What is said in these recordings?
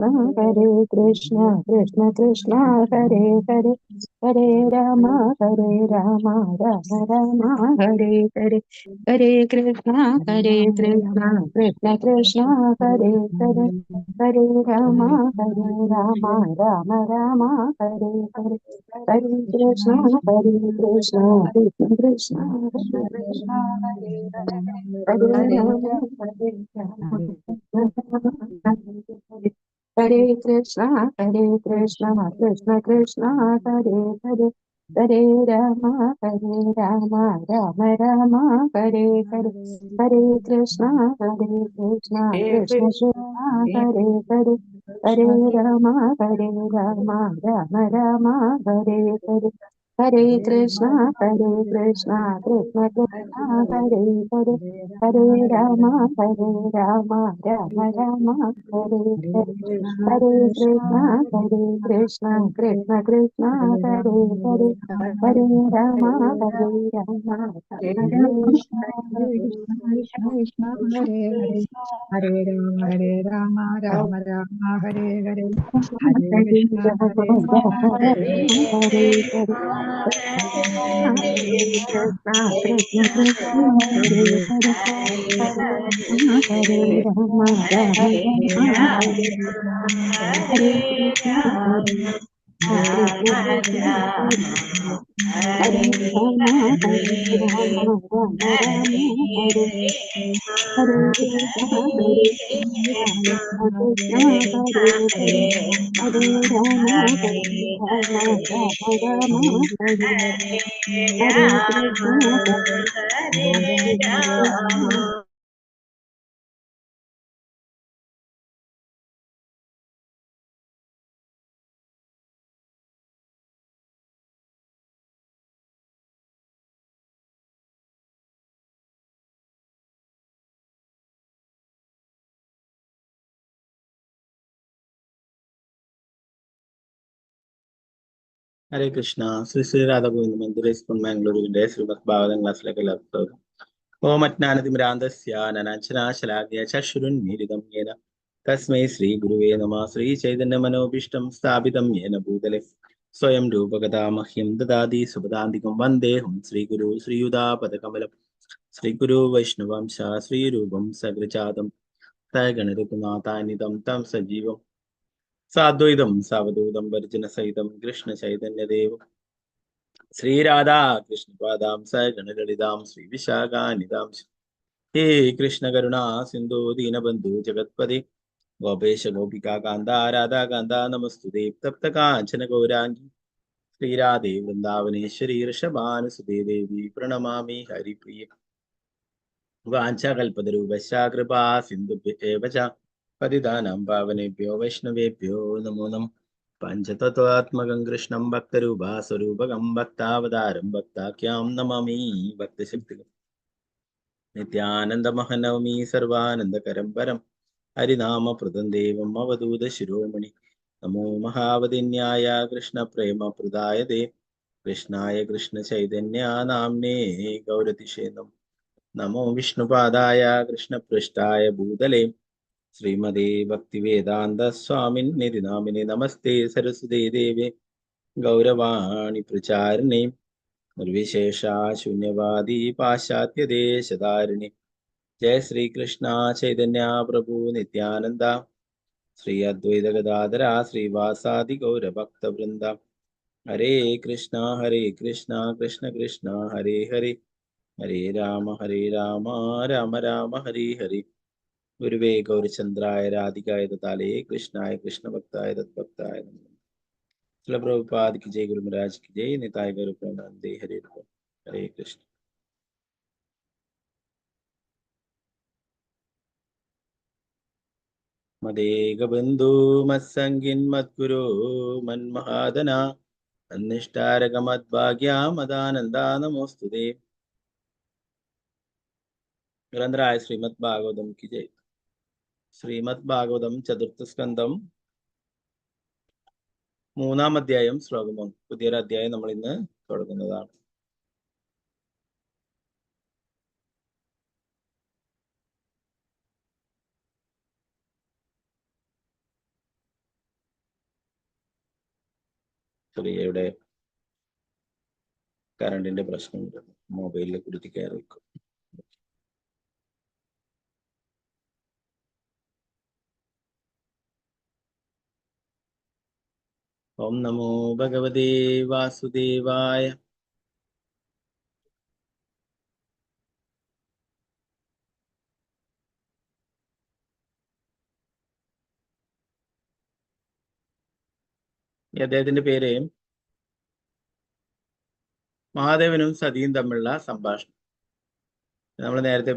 Hare Krishna, Krishna Krishna, Hare Hare, Hare Rama, Rama Rama, Hare Hare, Hare Krishna, Krishna Krishna, Hare Hare, Hare Rama, Rama Rama, Hare Hare, Hare Krishna, Krishna Krishna, Hare Krishna, Hare Rama, Hare Krishna, Krishna Krishna, Hare Hare, Hare Rama, Rama Rama, Hare Hare, Hare Krishna, Krishna Krishna, Hare Hare, Hare Rama, Rama Rama, Hare Hare, Hare Krishna, Krishna Krishna, Hare Hare, Hare Rama, Rama Rama, Hare Hare, Hare Krishna, Krishna Krishna, Hare Hare, Hare Rama, Rama Hare Krishna, Hare Krishna, Krishna Krishna, Hare Hare, Hare Rama, Rama Rama, Hare Hare, Hare Krishna, Hare Krishna, Krishna Hare Hare, Krishna Krishna, Hare Hare, Hare Rama, Rama Rama, Hare Krishna, Krishna Krishna, Hare Rama, Rama Rama, Hare Hare Krishna, Krishna Krishna, Hare Hare, Hare Rama, Rama Rama, Hare Hare Krishna, ഹരേ കൃഷ്ണ. ശ്രീ ശ്രീ രാധാഗോവിന്ദ മന്ദിര school മാംഗ്ലൂരുവിന്റെ Shrimad Bhagavatam ക്ലാസ്സിലേക്ക് എല്ലാവർക്കും ഓം അജ്ഞാനതിമിരാന്തസ്യ നനാഞ്ജനാശലാഖ്യ ചക്ഷുരുന്മീലിതം യേന തസ്മൈ ശ്രീ ഗുരുവേ നമഃ. ശ്രീ ചൈതന്യ മനോഭീഷ്ടം സ്ഥാപിതം യേന ഭൂതലെ സ്വയം രൂപകഥാ മഹ്യം ദദാതി സുപദാന്തികം വന്ദേഹം ശ്രീഗുരു ശ്രീയുതാപദകമലം ശ്രീഗുരു വൈഷ്ണവംശ ശ്രീരൂപം സഗ്രജാതം തഗണരഘുനാഥാനിതം തം സജീവം സാദ്വൈതം സാവധൂതം വർജന സഹിതം കൃഷ്ണ ചൈതന്യദേവം ശ്രീരാധാ കൃഷ്ണപാദാം സഗണലളിതാം ശ്രീ വിശാഖാനിതാം ഹേ കൃഷ്ണ കരുണാ സിന്ധു ദീനബന്ധു ജഗത്പതി ഗോപേശ ഗോപികാ കാന്ത രാധാ കാന്ത നമസ്തുതേ തപ്ത കാഞ്ചന ഗൗരാംഗി ശ്രീരാധേ വൃന്ദാവനേശ്വരി ഋഷഭാനുസുതേ ദേവി പ്രണമാമി ഹരിപ്രിയ വാഞ്ചകൽപതരൂപശ്ച കൃപാ സിന്ധുഭ്യ ച പതിതാനാം പാവനേഭ്യോ വൈഷ്ണവേഭ്യോ നമോ നമഃ. പഞ്ചതത്വാത്മകം കൃഷ്ണം ഭക്തരൂപാസ്വരൂപകം ഭക്താവതാരം ഭക്താഖ്യാം നമാമി ഭക്തശക്തികം നിത്യാനന്ദമഹനവമി സർവാനന്ദകരം പരം ഹരിനാമപ്രദം ദേവം അവധൂത ശിരോമണി നമോ മഹാവതിന്യായ കൃഷ്ണപ്രേമപ്രദായതേ കൃഷ്ണായ കൃഷ്ണ ചൈതന്യ നാംനേ ഗൗരതിഷേ നമോ വിഷ്ണുപാദായ കൃഷ്ണപൃഷ്ഠായ ഭൂതലേ ശ്രീമതേ ഭക്തിവേദാന്ത സ്വാമിന്നിധി നാമിനെ നമസ്തേ സരസ്വതേ ദേവേ ഗൗരവാണി പ്രചാരിണേ നിർവിശേഷ ശൂന്യവാദി പാശ്ചാത്യദേശധാരിണി ജയ ശ്രീകൃഷ്ണ ചൈതന്യ പ്രഭു നിത്യാനന്ദ ശ്രീ അദ്വൈത ഗദാധര ശ്രീവാസാദി ഗൗരഭക്തവൃന്ദ ഹരേ കൃഷ്ണ കൃഷ്ണ കൃഷ്ണ ഹരേ ഹരേ ഹരേ രാമ രാമ രാമ ഹരേ ഹരേ. ഗുരുവേ ഗൗരചന്ദ്രായ രാധികായ ദത്താലേ കൃഷ്ണായ കൃഷ്ണഭക്തായ തദ്ഭക്തായ നമഃ. ശ്രീല പ്രഭുപാദ് കി ജയ്, ഗുരു മഹാരാജ് കി ജയ്. നിതായ ഗൗര പ്രേമാനന്ദേ. ഹരേ ഹരേ കൃഷ്ണ. മദേകബന്ധു മത്സംഗിൻ മദ്ഗുരു മന്മഹാദന അന്നിഷ്ടാരകമദ്ഭാഗ്യാമദാനന്ദ നമോസ്തുതേ. ഗ്രന്ഥരായ ശ്രീമദ് ഭാഗവതം കി ജയ്. ശ്രീമദ് ഭാഗവതം ചതുർത്ഥ സ്കന്ധം 3-ാം അധ്യായം ശ്ലോകം 1. പുതിയൊരു അധ്യായം നമ്മൾ ഇന്ന് തുടങ്ങുന്നതാണ്. ചെറിയ ഇവിടെ കറണ്ടിന്റെ പ്രശ്നമുണ്ട്, മൊബൈലിൽ കുടുത്തി കയറി വെക്കും. ഓം നമോ ഭഗവതേ വാസുദേവായ. അദ്ദേഹത്തിന്റെ പേര് മഹാദേവനും സതിയും തമ്മിലുള്ള സംഭാഷണം. നമ്മൾ നേരത്തെ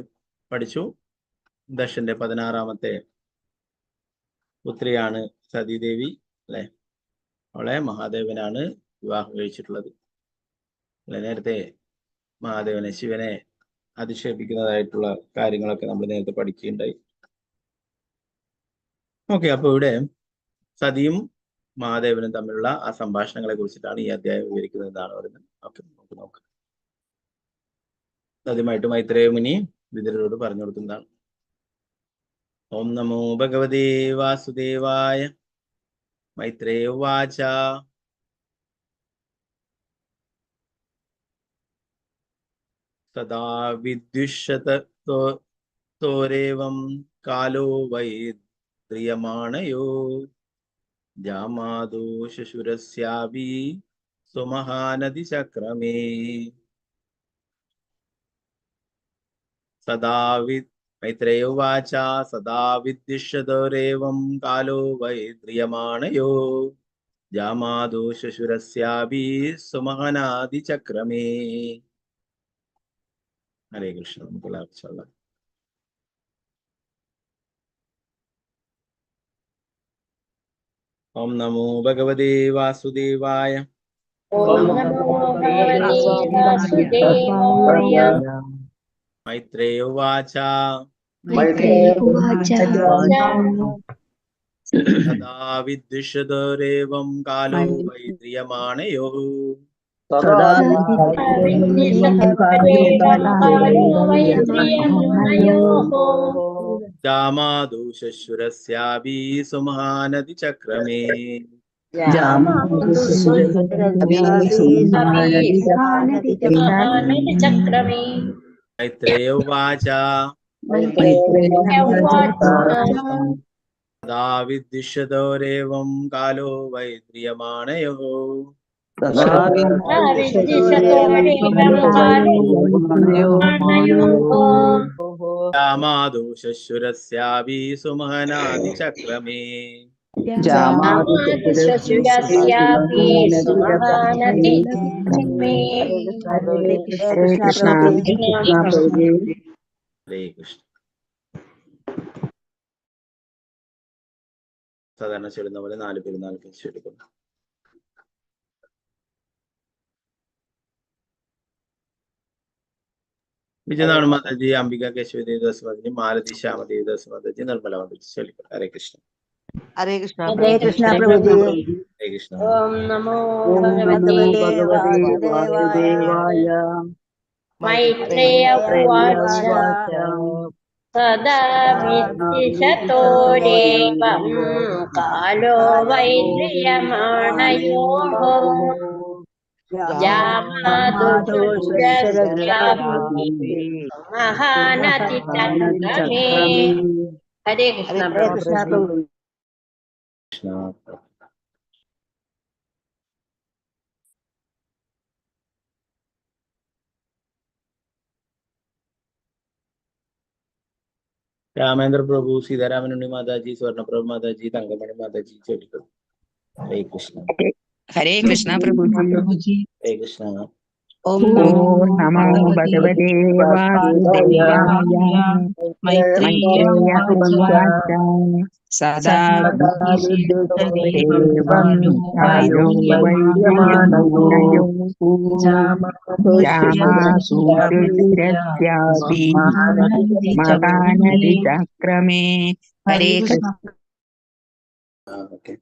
പഠിച്ചു. ദക്ഷന്റെ 16ാമത്തെ പുത്രിയാണ് സതീദേവി, അല്ലെ? അവളെ മഹാദേവനാണ് വിവാഹം കഴിച്ചിട്ടുള്ളത്. നേരത്തെ മഹാദേവനെ, ശിവനെ അധിക്ഷേപിക്കുന്നതായിട്ടുള്ള കാര്യങ്ങളൊക്കെ നമ്മൾ നേരത്തെ പഠിക്കുകയുണ്ടായി. ഓക്കെ, അപ്പൊ ഇവിടെ സതിയും മഹാദേവനും തമ്മിലുള്ള ആ സംഭാഷണങ്ങളെ കുറിച്ചിട്ടാണ് ഈ അധ്യായം വിവരിക്കുന്നത് എന്നാണ് പറയുന്നത്. ഓക്കെ, നമുക്ക് നോക്കാം. ആദ്യമായിട്ട് മൈത്രേയ മുനി വിതുരരോട് പറഞ്ഞു കൊടുക്കുന്നതാണ്. ഓം നമോ ഭഗവതേ വാസുദേവായ. മൈത്രേയ ഉവാച. തദാ വിദ്യുഷതോരേവം കാലോ വൈ ദ്രിയമാണയോ ജാമാദോ ശശുരസ്യാപി സുമഹാനദി ചക്രമേ. മൈത്രേയ ഉവാച. സദാ വിദ്യുഷതോരേവം കാലോ വൈ ദ്രിയമാണയോ ജാമാദോ ശശുരസ്യാപി സുമഹാനാദി ചക്രമേ. ഹരേ കൃഷ്ണ. നമുക്കുള്ള ആവശ്യമുള്ള ഓം നമോ ഭഗവതേ വാസുദേവായ. ഓം നമോ ഭഗവതേ വാസുദേവായ. മൈത്രേയ ഉവാച. തദാ വിദ്യുഷതോരേവം കാലോ വൈ ദ്രിയമാണയോ ജാമാദോ ശശുരസ്യാപി സുമഹാനദി ചക്രമേ. മൈത്രേയ ഉവാച. തദാ വിദ്യുഷതോരേവം കാലോ വൈ ദ്രിയമാണയോ ജാമാദോ ശശുരസ്യാപി സുമഹാനാദി ചക്രമേ. ഹരേ കൃഷ്ണ. സാധാരണ ചൊല്ലുന്ന പോലെ 4 പെരുന്നാൾക്ക് ചൊല്ലിക്കുന്നു. വിജയനാണ് മാതാജി, അംബിക കേശവ ദേവദാസ് മാതാജി, മാലതി ശ്യാമ ദേവദാസ് മാതാജി, നിർമ്മല മാതാജി ചൊല്ലിക്കുന്നു. ഹരേ കൃഷ്ണ. ഹരേ കൃഷ്ണ. ഹരേ കൃഷ്ണ പ്രഭുജി. ഹരേ കൃഷ്ണ. ഓം നമോ ഭഗവതേ വാസുദേവായ. മൈത്രേയ ഉവാച. സദാ വിദ്യുഷതോരേവം കാലോ വൈ ദ്രിയമാണയോ ജാമാദോ ശശുരസ്യാപി മഹാനദി ചക്രമേ. ഹരേ കൃഷ്ണ. ഹരേ കൃഷ്ണ പ്രഭു. രാമേന്ദ്ര പ്രഭു, സീതാരാമനുണ്ണി മാതാജി, സ്വർണപ്രഭു മാതാജി, തങ്കമണി മാതാജി ചൊല്ലിക്കുന്നു. ഹരേ കൃഷ്ണ. ഹരേ കൃഷ്ണ പ്രഭുജി. ഹരേ കൃഷ്ണ. ഓം നമോ ഭഗവതേ വാസുദേവായ. മൈത്രേയ ഉവാച. സദാ വിദ്യുഷതോരേവം കാലോ വൈ ദ്രിയമാണയോ ജാമാദോ ശശുരസ്യാപി മഹാനദി ചക്രമേ. ഹരേ കൃഷ്ണ. ഓക്കെ.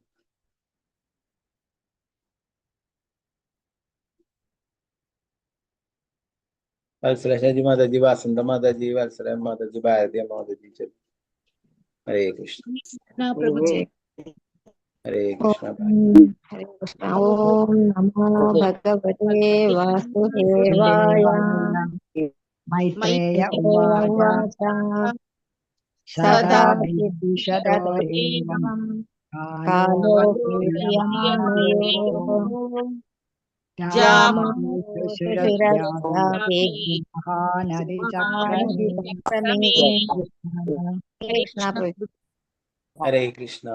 വത്സല ഷാജി മാതാജി, വാസന്ത മാതാജി, വത്സല മാതാജി, ഭാരതി മാതാജി ചൊല്ലി. ഹരേ കൃഷ്ണ. ഹരേ കൃഷ്ണ. ഹരേ കൃഷ്ണ. ഓം നമോ ഭഗവതേ വാസുദേവായ. മൈത്രേയ മൈത്രേയ ഉവാച ഉവാച സദാ സദാ വിദ്വിഷതോരേവം കാലോ കാലോപീയമാനയോ രാമോശിരസ്യാപി മഹാനദിചക്രമേ. ഹരേ കൃഷ്ണ പ്രഭു. ഹരേ കൃഷ്ണ.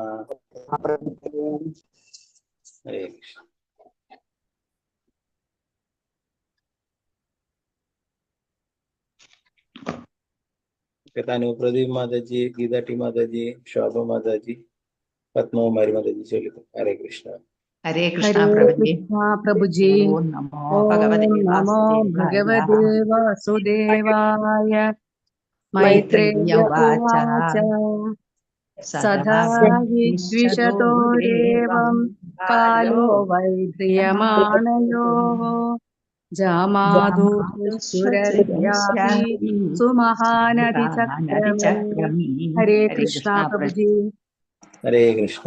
ഹരേ കൃഷ്ണ. തനു പ്രദീപ് മാതാജി, ഗീതാ ടി മാതാജി, ശോഭ മാതാജി, പത്മകുമാരി മാതാജി ചൊല്ലിക്കും. ഹരേ കൃഷ്ണ. ഹരേ കൃഷ്ണ പ്രഭുജി. പ്രഭുജി. ഓം നമോ ഓം ഭഗവതേ നമോ ഭഗവതേ വാസുദേവായ. മൈത്രേയ ഉവാച ഉവാച സദാ വിദ്വിഷതോരേവം കാലോ വൈദ്രിയമാണയോ ജാമാതുരസ്യാപി സുമഹാനദിചക്രമേ. ഹരേ കൃഷ്ണ പ്രഭുജി. ഹരേ കൃഷ്ണ.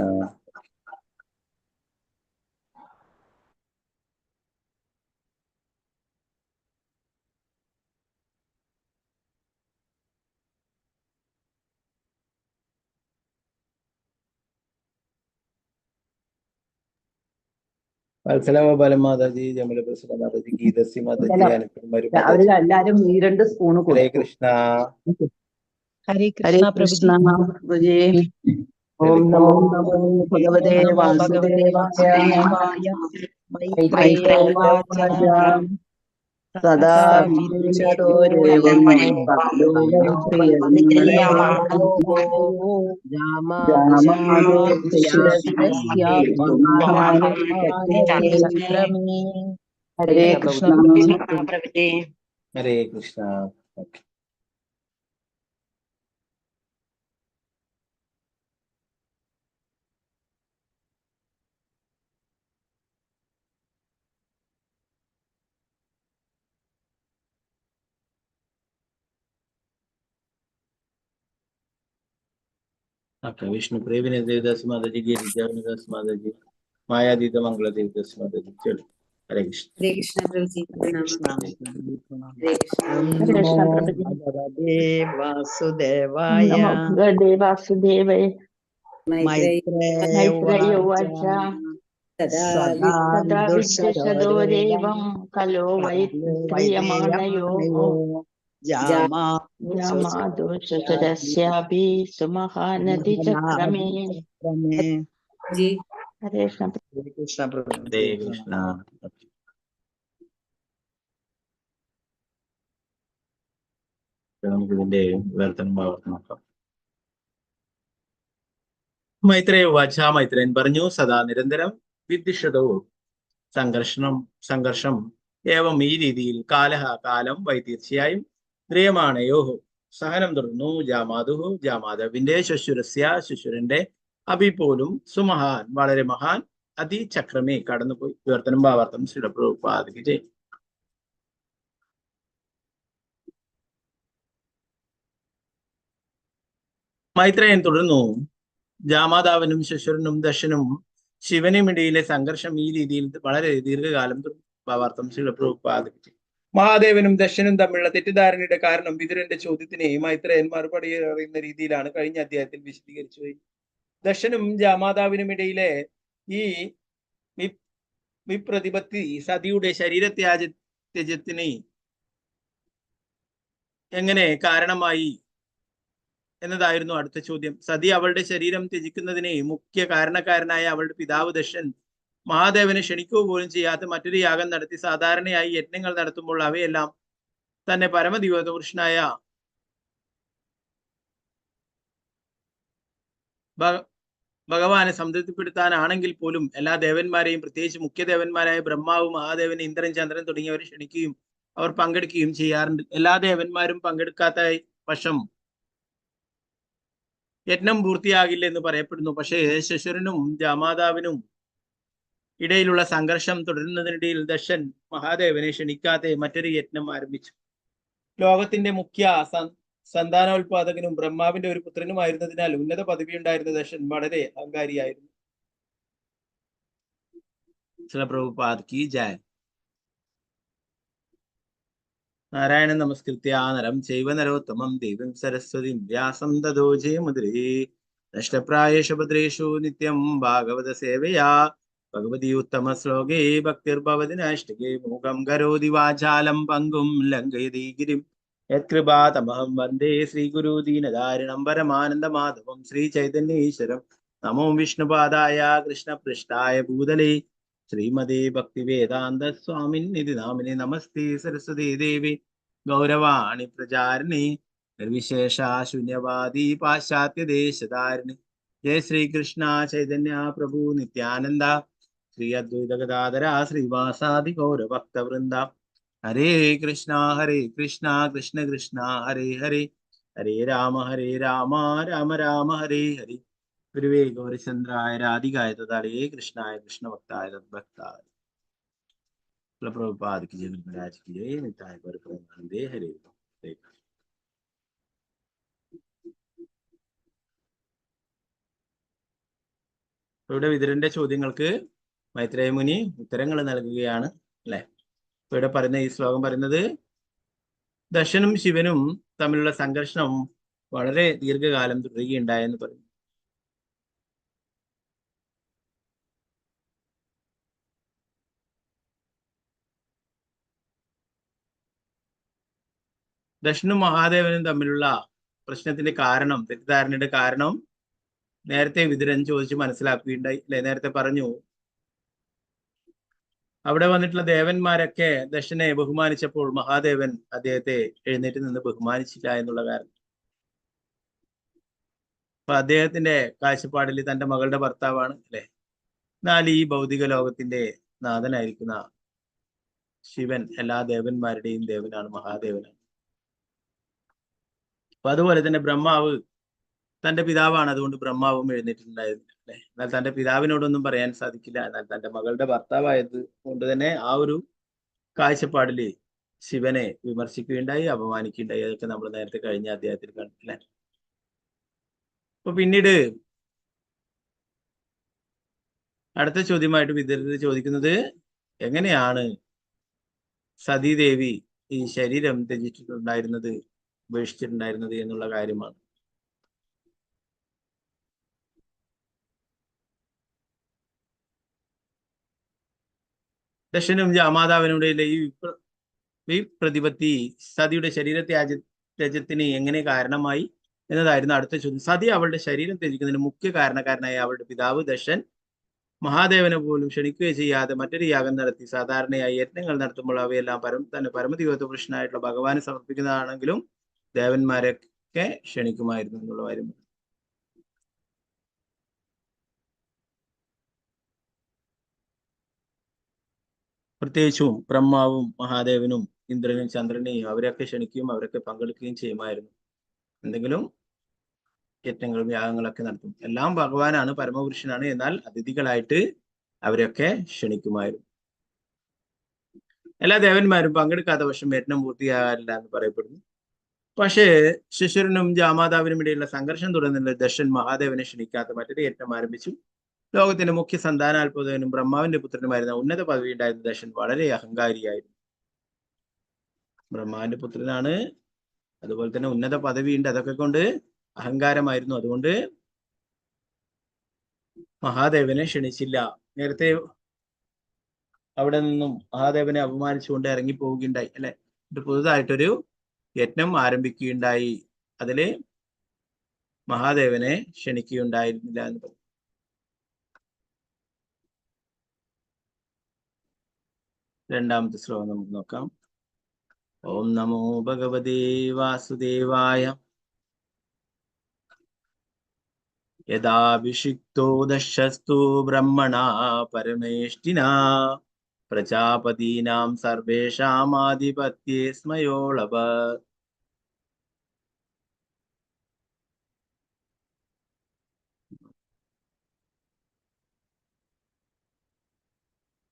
വത്സലഗോപാലൻ മാതാജി, ജമല പ്രസന്ന മാതാജി, ഗീതസി മാതാജി, അനുപകുമാരി മാതാജി. എല്ലാരും ഈ 2 സ്പൂണ് ഹരേ കൃഷ്ണ. ഹരേ കൃഷ്ണ പ്രഭുജി. പ്രഭുജി. ഓം നമോ ഭഗവതേ വാസുദേവായ. മൈത്രേയ ഉവാച സദാ വിദ്വിഷതോരേവം കാലോ വൈദ്രിയമാണയോ ജാമാതുരസ്യാപി. ഹരേ കൃഷ്ണ പ്രഭുജി. ഹരേ കൃഷ്ണ. ഓക്കെ. ഓക്കെ. വിഷ്ണുപ്രിയ വിനയ ദേവദാസ് മാതാജി, ഗിരിജ വിനദാസ് മാതാജി, മായാതീത മംഗള ദേവദാസ് മാതാജി ചൊല്ലി. ഹരേ കൃഷ്ണ. ഹരേ കൃഷ്ണ പ്രഭുജി. ഹരേ കൃഷ്ണ പ്രഭുജി. ഭഗവതേ വാസുദേവായ. ഭഗവതേ വാസുദേവേ. മൈത്രേയ ഉവാച സദാ സദാ വിദ്വിഷതോരേവം കലോ വൈദ്രിയമാണയോ ജാമാതുരസ്യാപി സുമഹാനദിചക്രമേ. ഹരേ കൃഷ്ണ. ഹരേ കൃഷ്ണ. ഓക്കെ. നമുക്ക് ഇതിന്റെ വിവർത്തനം നോക്കാം. മൈത്രേയ ഉവാച. മൈത്രേയൻ പറഞ്ഞു, സദാ നിരന്തരം വിദ്വിഷതോ സംഘർഷം ഏവം ഈ രീതിയിൽ കാലഹ കാലം വൈ തീർച്ചയായും ദ്രിയമാണയോ സഹനം തുടർന്നു ജാമാതാവിന്റെ ശുശ്വരന്റെ അഭി പോലും സുമഹാൻ വളരെ മഹാൻ അതിചക്രമേ കടന്നുപോയി. വിവർത്തനം ഭാവാർത്ഥം ശ്രീലപ്രഭുപാദിക്ക് ചെയ്യും. മൈത്രേയൻ തുടർന്നു, ജാമാതാവിനും ശുശ്വരനും ദശനും ശിവനുമിടയിലെ സംഘർഷം ഈ രീതിയിൽ വളരെ ദീർഘകാലം ഭാവാർത്ഥം ശ്രീലപ്രഭുപാദിക്ക് ചെയ്യും. മഹാദേവനും ദശനും തമ്മിലുള്ള തെറ്റിദ്ധാരണയുടെ കാരണം വിതുരന്റെ ചോദ്യത്തിന് മൈത്രേയൻ മറുപടി അറിയുന്ന രീതിയിലാണ് കഴിഞ്ഞ അധ്യായത്തിൽ വിശദീകരിച്ചു. ദശനും ജാമാതാവിനും ഇടയിലെ ഈ വിപ്രതിപത്തി സതിയുടെ ശരീരത്യാജത്തിന് എങ്ങനെ കാരണമായി എന്നതായിരുന്നു അടുത്ത ചോദ്യം. സതി അവളുടെ ശരീരം ത്യജിക്കുന്നതിന് മുഖ്യ കാരണക്കാരനായ അവളുടെ പിതാവ് ദശൻ മഹാദേവനെ ക്ഷണിക്കുക പോലും ചെയ്യാത്ത മറ്റൊരു യാഗം നടത്തി സാധാരണയായി യജ്ഞങ്ങൾ നടത്തുമ്പോൾ അവയെല്ലാം തന്നെ പരമദിവ്യപുരുഷനായ ഭഗവാനെ സംതൃപ്തിപ്പെടുത്താനാണെങ്കിൽ പോലും എല്ലാ ദേവന്മാരെയും പ്രത്യേകിച്ച് മുഖ്യദേവന്മാരായ ബ്രഹ്മാവ്, മഹാദേവൻ, ഇന്ദ്രൻ, ചന്ദ്രൻ തുടങ്ങിയവരെ ക്ഷണിക്കുകയും അവർ പങ്കെടുക്കുകയും ചെയ്യാറുണ്ട്. എല്ലാ ദേവന്മാരും പങ്കെടുക്കാത്ത പക്ഷം യജ്ഞം പൂർത്തിയാകില്ല എന്ന് പറയപ്പെടുന്നു. പക്ഷേ ശശുരനും ജാമാതാവിനും ഇടയിലുള്ള സംഘർഷം തുടരുന്നതിനിടയിൽ ദശൻ മഹാദേവനെ ക്ഷണിക്കാതെ മറ്റൊരു യജ്ഞം ആരംഭിച്ചു. ലോകത്തിന്റെ മുഖ്യ സന്താനോത്പാദകനും ബ്രഹ്മാവിന്റെ ഒരു പുത്രനുമായിരുന്നതിനാൽ ഉന്നത പദവി ഉണ്ടായിരുന്ന ദശൻ വളരെ അഹങ്കാരിയായിരുന്നു. श्रील प्रभुपाद की जय। नारायण नमस्कृत्य नरं चैव नरोत्तमं देवीं सरस्वतीं व्यासं ततो जयमुदीरये। नष्टप्रायेषु भद्रेषु नित्यं भागवत सेवया भगवती उत्तम श्लोके भक्तिर्भवति नैष्टिके। मूकं करोति वाचालं पङ्गुं लङ्घयति गिरिं यत्कृपातमहं वन्दे श्रीगुरु दीनदारिणं परमानन्दमाधवं श्रीचैतन्येश्वरं। नमो विष्णुपादाय कृष्णपृष्ठाय भूतले श्रीमते भक्तिवेदांत स्वामिन्निधि नामिने। नमस्ते सरस्वती देवी गौरवाणी प्रचारिणी निर्विशेष शून्यवादी पाश्चात्य देशधारिणी। जय श्री कृष्ण चैतन्य प्रभु नित्यानंद श्री अद्वैत गदाधर श्रीवासादि गौर भक्त वृंदा। हरे कृष्णा कृष्ण कृष्णा हरे हरे, हरे राम राम राम हरे हरे। गुरुवे गौरचंद्राय राधिकाय तदालये कृष्णाय कृष्ण भक्ताय तद्भक्ताय। प्रभुपाद की जय, महाराज की जय। निताय गौर प्रेमानंदे हरे हरे। ഇവിടെ വിതുരന്റെ ചോദ്യങ്ങൾക്ക് മൈത്രേയ മുനി ഉത്തരങ്ങൾ നൽകുകയാണ് അല്ലെ. ഇവിടെ പറയുന്ന ഈ ശ്ലോകം പറയുന്നത് ദശനും ശിവനും തമ്മിലുള്ള സംഘർഷം വളരെ ദീർഘകാലം തുടരുകയുണ്ടായെന്ന് പറയുന്നു. ദശനും മഹാദേവനും തമ്മിലുള്ള പ്രശ്നത്തിന്റെ കാരണം, തെറ്റിദ്ധാരണയുടെ കാരണം നേരത്തെ വിതുരൻ ചോദിച്ച് മനസ്സിലാക്കുകയുണ്ടായി അല്ലെ. നേരത്തെ പറഞ്ഞു അവിടെ വന്നിട്ടുള്ള ദേവന്മാരൊക്കെ ദശനെ ബഹുമാനിച്ചപ്പോൾ മഹാദേവൻ അദ്ദേഹത്തെ എഴുന്നേറ്റ് നിന്ന് ബഹുമാനിച്ചില്ല എന്നുള്ള കാരണം. അപ്പൊ അദ്ദേഹത്തിന്റെ കാഴ്ചപ്പാടിൽ തന്റെ മകളുടെ ഭർത്താവാണ് അല്ലെ. എന്നാൽ ഈ ഭൗതിക ലോകത്തിന്റെ നാഥനായിരിക്കുന്ന ശിവൻ എല്ലാ ദേവന്മാരുടെയും ദേവനാണ്, മഹാദേവനാണ്. അപ്പൊ അതുപോലെ തന്നെ ബ്രഹ്മാവ് തന്റെ പിതാവാണ്, അതുകൊണ്ട് ബ്രഹ്മാവും എഴുന്നേറ്റിട്ടുണ്ടായിരുന്നു അല്ലെ. എന്നാൽ തന്റെ പിതാവിനോടൊന്നും പറയാൻ സാധിക്കില്ല. എന്നാൽ തന്റെ മകളുടെ ഭർത്താവായത് കൊണ്ട് തന്നെ ആ ഒരു കാഴ്ചപ്പാടില് ശിവനെ വിമർശിക്കുകയുണ്ടായി, അപമാനിക്കുകയുണ്ടായി. അതൊക്കെ നമ്മൾ നേരത്തെ കഴിഞ്ഞ അധ്യായത്തിൽ കണ്ടില്ലേ. അപ്പൊ പിന്നീട് അടുത്ത ചോദ്യമായിട്ട് വിദ്യാർത്ഥി ചോദിക്കുന്നത് എങ്ങനെയാണ് സതീദേവി ഈ ശരീരം ത്യജിച്ചിട്ടുണ്ടായിരുന്നത്, ഉപേക്ഷിച്ചിട്ടുണ്ടായിരുന്നത് എന്നുള്ള കാര്യമാണ്. ദശനും ജാമാതാവിനുടെ ഈ പ്രതിപത്തി സതിയുടെ ത്യജത്തിന് എങ്ങനെ കാരണമായി എന്നതായിരുന്നു അടുത്ത ചോദ്യം. സതി അവളുടെ ശരീരം ത്യജിക്കുന്നതിന് മുഖ്യ കാരണക്കാരനായ അവളുടെ പിതാവ് ദശൻ മഹാദേവനെ പോലും ക്ഷണിക്കുകയോ ചെയ്യാതെ മറ്റൊരു യാഗം നടത്തി. സാധാരണയായി യജ്ഞങ്ങൾ നടത്തുമ്പോൾ അവയെല്ലാം തന്നെ പരമദിവ്യത്വ പുരുഷനായിട്ടുള്ള ഭഗവാനെ സമർപ്പിക്കുന്നതാണെങ്കിലും ദേവന്മാരൊക്കെ ക്ഷണിക്കുമായിരുന്നു എന്നുള്ള കാര്യം. പ്രത്യേകിച്ചും ബ്രഹ്മാവും മഹാദേവനും ഇന്ദ്രനും ചന്ദ്രനെയും അവരൊക്കെ ക്ഷണിക്കുകയും അവരൊക്കെ പങ്കെടുക്കുകയും ചെയ്യുമായിരുന്നു. എന്തെങ്കിലും യജ്ഞങ്ങളും യാഗങ്ങളൊക്കെ നടത്തും. എല്ലാം ഭഗവാനാണ്, പരമപുരുഷനാണ്. എന്നാൽ അതിഥികളായിട്ട് അവരൊക്കെ ക്ഷണിക്കുമായിരുന്നു. എല്ലാ ദേവന്മാരും പങ്കെടുക്കാത്ത പക്ഷം യജ്ഞം പൂർത്തിയാകാറില്ല എന്ന് പറയപ്പെടുന്നു. പക്ഷേ ശിശുരനും ജാമാതാവിനും ഇടയിലുള്ള സംഘർഷം തുടർന്നുള്ള ദശൻ മഹാദേവനെ ക്ഷണിക്കാത്ത മറ്റൊരു യജ്ഞം ആരംഭിച്ചു. ലോകത്തിന്റെ മുഖ്യ സന്താനാത്ഭുതനും ബ്രഹ്മാവിന്റെ പുത്രനുമായിരുന്ന ഉന്നത പദവി ഉണ്ടായിരുന്ന ദശൻ വളരെ അഹങ്കാരിയായിരുന്നു. ബ്രഹ്മാവിന്റെ പുത്രനാണ്, അതുപോലെ തന്നെ ഉന്നത പദവിയുണ്ട്, അതൊക്കെ കൊണ്ട് അഹങ്കാരമായിരുന്നു. അതുകൊണ്ട് മഹാദേവനെ ക്ഷണിച്ചില്ല. നേരത്തെ അവിടെ നിന്നും മഹാദേവനെ അപമാനിച്ചുകൊണ്ട് ഇറങ്ങിപ്പോവുകയുണ്ടായി അല്ലെ. പുതുതായിട്ടൊരു യജ്ഞം ആരംഭിക്കുകയുണ്ടായി. അതില് മഹാദേവനെ ക്ഷണിക്കുകയുണ്ടായിരുന്നില്ല എന്ന് പറഞ്ഞു. രണ്ടാമത്തെ ശ്ലോകം നമുക്ക് നോക്കാം. ഓം നമോ ഭഗവതേ വാസുദേവായ. യഥാഭിഷിക്തോ ദശസ്തു ബ്രഹ്മണാ പരമേഷ്ഠിനാ പ്രജാപതീനാം സർവേഷാമാധിപത്യേ സ്മയോളഭ.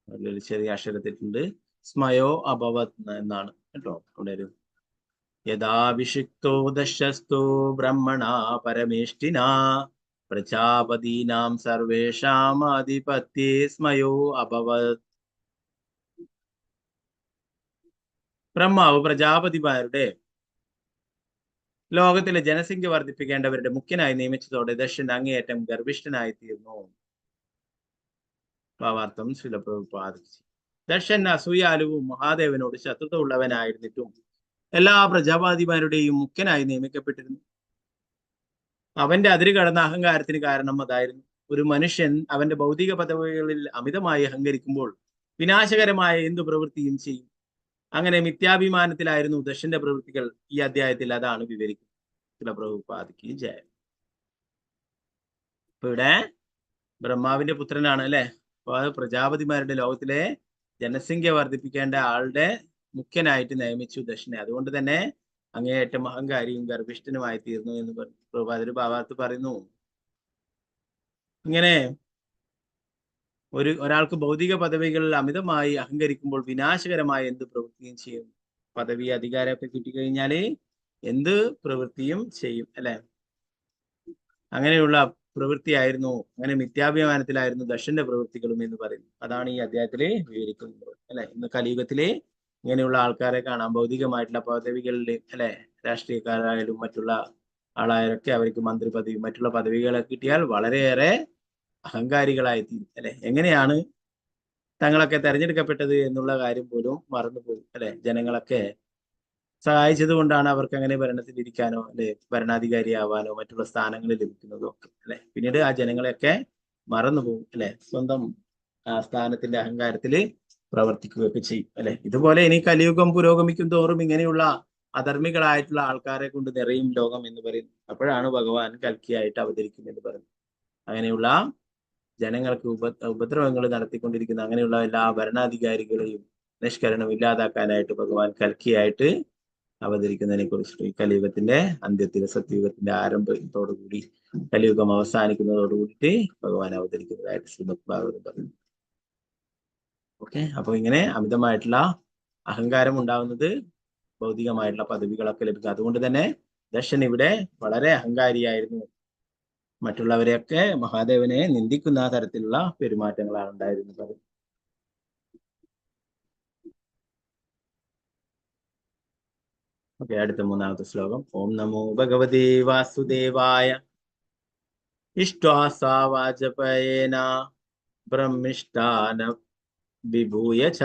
അതിലൊരു ചെറിയ അക്ഷരത്തിട്ടുണ്ട്, സ്മയോ അഭവത് എന്നാണ് കേട്ടോ. അവിടെ ഒരു യഥാഭിഷിക്തോ ദശസ്തു ബ്രഹ്മണാ പരമേഷ്ഠിനാ പ്രജാപതീനാം സർവേഷാം ആധിപത്യേ സ്മയോ അഭവത്. ബ്രഹ്മാവ് പ്രജാപതിമാരുടെ ലോകത്തിലെ ജനസംഖ്യ വർദ്ധിപ്പിക്കേണ്ടവരുടെ മുഖ്യനായി നിയമിച്ചതോടെ ദക്ഷൻ അങ്ങേയറ്റം ഗർഭിഷ്ഠനായി തീർന്നു. ഭാവാർത്ഥം ശിലപ്രഭുപാദിച്ചു. ദക്ഷൻ അസൂയാലുവും മഹാദേവനോട് ശത്രുത ഉള്ളവനായിരുന്നിട്ടും എല്ലാ പ്രജാപതിമാരുടെയും മുഖ്യനായി നിയമിക്കപ്പെട്ടിരുന്നു. അവന്റെ അതിര് കടന്ന അഹങ്കാരത്തിന് കാരണം അതായിരുന്നു. ഒരു മനുഷ്യൻ അവന്റെ ഭൗതിക പദവികളിൽ അമിതമായി അഹങ്കരിക്കുമ്പോൾ വിനാശകരമായ എന്തു പ്രവൃത്തിയും ചെയ്യും. അങ്ങനെ മിഥ്യാഭിമാനത്തിലായിരുന്നു ദക്ഷന്റെ പ്രവൃത്തികൾ. ഈ അധ്യായത്തിൽ അതാണ് വിവരിക്കുന്നത്. ശിലപ്രഭുപാദിക്ക് ജയം. ഇപ്പൊ ഇവിടെ ബ്രഹ്മാവിന്റെ പുത്രനാണ് അല്ലെ. അപ്പൊ പ്രജാപതിമാരുടെ ലോകത്തിലെ ജനസംഖ്യ വർദ്ധിപ്പിക്കേണ്ട ആളുടെ മുഖ്യനായിട്ട് നിയമിച്ചു ദക്ഷനെ. അതുകൊണ്ട് തന്നെ അങ്ങേയറ്റം അഹങ്കാരിയും ഗർഭിഷ്ഠനുമായി തീർന്നു എന്ന് പ്രഭാതൊരു ഭാവാർത്ഥ പറയുന്നു. ഇങ്ങനെ ഒരാൾക്ക് ഭൗതിക പദവികളിൽ അമിതമായി അഹങ്കരിക്കുമ്പോൾ വിനാശകരമായ എന്ത് പ്രവൃത്തിയും ചെയ്യും. പദവി അധികാരമൊക്കെ കിട്ടിക്കഴിഞ്ഞാല് എന്ത് പ്രവൃത്തിയും ചെയ്യും അല്ലെ. അങ്ങനെയുള്ള പ്രവൃത്തിയായിരുന്നു, അങ്ങനെ മിഥ്യാഭിമാനത്തിലായിരുന്നു ദക്ഷന്റെ പ്രവൃത്തികളും എന്ന് പറയുന്നു. അതാണ് ഈ അധ്യായത്തില് വിവരിക്കുന്നത് അല്ലെ. ഇന്ന് കലിയുഗത്തില് ഇങ്ങനെയുള്ള ആൾക്കാരെ കാണാം. ഭൗതികമായിട്ടുള്ള പദവികളിൽ അല്ലെ, രാഷ്ട്രീയക്കാരായാലും മറ്റുള്ള ആളായാലൊക്കെ അവർക്ക് മന്ത്രി പദവി മറ്റുള്ള പദവികളൊക്കെ കിട്ടിയാൽ വളരെയേറെ അഹങ്കാരികളായി തീരും അല്ലെ. എങ്ങനെയാണ് തങ്ങളൊക്കെ തെരഞ്ഞെടുക്കപ്പെട്ടത് എന്നുള്ള കാര്യം പോലും മറന്നുപോകും അല്ലെ. ജനങ്ങളൊക്കെ സഹായിച്ചത് കൊണ്ടാണ് അവർക്ക് അങ്ങനെ ഭരണത്തിലിരിക്കാനോ അല്ലെ ഭരണാധികാരിയാവാനോ മറ്റുള്ള സ്ഥാനങ്ങളിൽ ലഭിക്കുന്നതും ഒക്കെ അല്ലെ. പിന്നീട് ആ ജനങ്ങളെയൊക്കെ മറന്നുപോകും അല്ലെ. സ്വന്തം സ്ഥാനത്തിന്റെ അഹങ്കാരത്തില് പ്രവർത്തിക്കുകയൊക്കെ ചെയ്യും അല്ലെ. ഇതുപോലെ ഇനി കലിയുഗം പുരോഗമിക്കും തോറും ഇങ്ങനെയുള്ള അധർമ്മികളായിട്ടുള്ള ആൾക്കാരെ കൊണ്ട് നിറയും ലോകം എന്ന് പറയുന്നു. അപ്പോഴാണ് ഭഗവാൻ കൽക്കിയായിട്ട് അവതരിക്കും എന്ന് പറയുന്നത്. അങ്ങനെയുള്ള ജനങ്ങൾക്ക് ഉപദ്രവങ്ങൾ നടത്തിക്കൊണ്ടിരിക്കുന്ന അങ്ങനെയുള്ള എല്ലാ ഭരണാധികാരികളെയും നിഷ്കരണം ഇല്ലാതാക്കാനായിട്ട് ഭഗവാൻ കൽക്കിയായിട്ട് അവതരിക്കുന്നതിനെ കുറിച്ചിട്ട് ഈ കലിയുഗത്തിന്റെ അന്ത്യത്തിൽ സത്യയുഗത്തിന്റെ ആരംഭത്തോടുകൂടി കലിയുഗം അവസാനിക്കുന്നതോടുകൂടിയിട്ട് ഭഗവാൻ അവതരിക്കുന്നതായിട്ട് ശ്രീമദ് ഭാഗവതം പറയുന്നു. ഓക്കെ, അപ്പൊ ഇങ്ങനെ അമിതമായിട്ടുള്ള അഹങ്കാരം ഉണ്ടാവുന്നത് ഭൗതികമായിട്ടുള്ള പദവികളൊക്കെ ലഭിക്കും. അതുകൊണ്ട് തന്നെ ദക്ഷൻ ഇവിടെ വളരെ അഹങ്കാരിയായിരുന്നു. മറ്റുള്ളവരെയൊക്കെ മഹാദേവനെ നിന്ദിക്കുന്ന തരത്തിലുള്ള പെരുമാറ്റങ്ങളാണ് ഉണ്ടായിരുന്നത്. ഓക്കെ, അടുത്ത മൂന്നാമത്തെ ശ്ലോകം. ഓം നമോ ഭഗവതേ വാസുദേവായ. ഇഷ്ട്വാ സാ വാജപയേന ബ്രഹ്മിഷ്ഠാന വിഭൂയ ച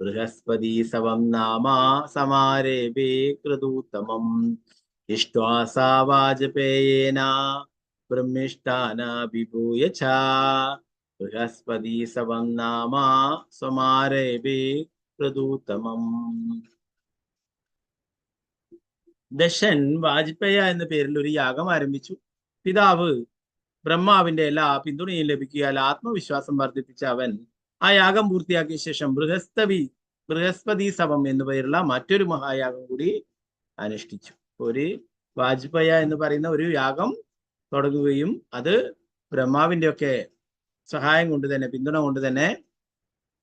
ബൃഹസ്പതി സവം നാമ സമാരേഭേ കൃതൂത്തമം. ഇഷ്ട്വാ സാ വാജപേയേന ബ്രഹ്മിഷ്ഠാന വിഭൂയ ച ബൃഹസ്പതി സവം നാമ സമാരേഭേ കൃതൂത്തമം. ദക്ഷൻ വാജ്പേയ എന്ന പേരിൽ ഒരു യാഗം ആരംഭിച്ചു. പിതാവ് ബ്രഹ്മാവിന്റെ എല്ലാ പിന്തുണയും ലഭിക്കിയാൽ ആത്മവിശ്വാസം വർദ്ധിപ്പിച്ച അവൻ ആ യാഗം പൂർത്തിയാക്കിയ ശേഷം ബൃഹസ്പതി സവം എന്നു പേരുള്ള മറ്റൊരു മഹായാഗം കൂടി അനുഷ്ഠിച്ചു. ഒരു വാജ്പേയ എന്ന് പറയുന്ന ഒരു യാഗം തുടങ്ങുകയും അത് ബ്രഹ്മാവിന്റെ ഒക്കെ സഹായം കൊണ്ട് തന്നെ പിന്തുണ കൊണ്ട് തന്നെ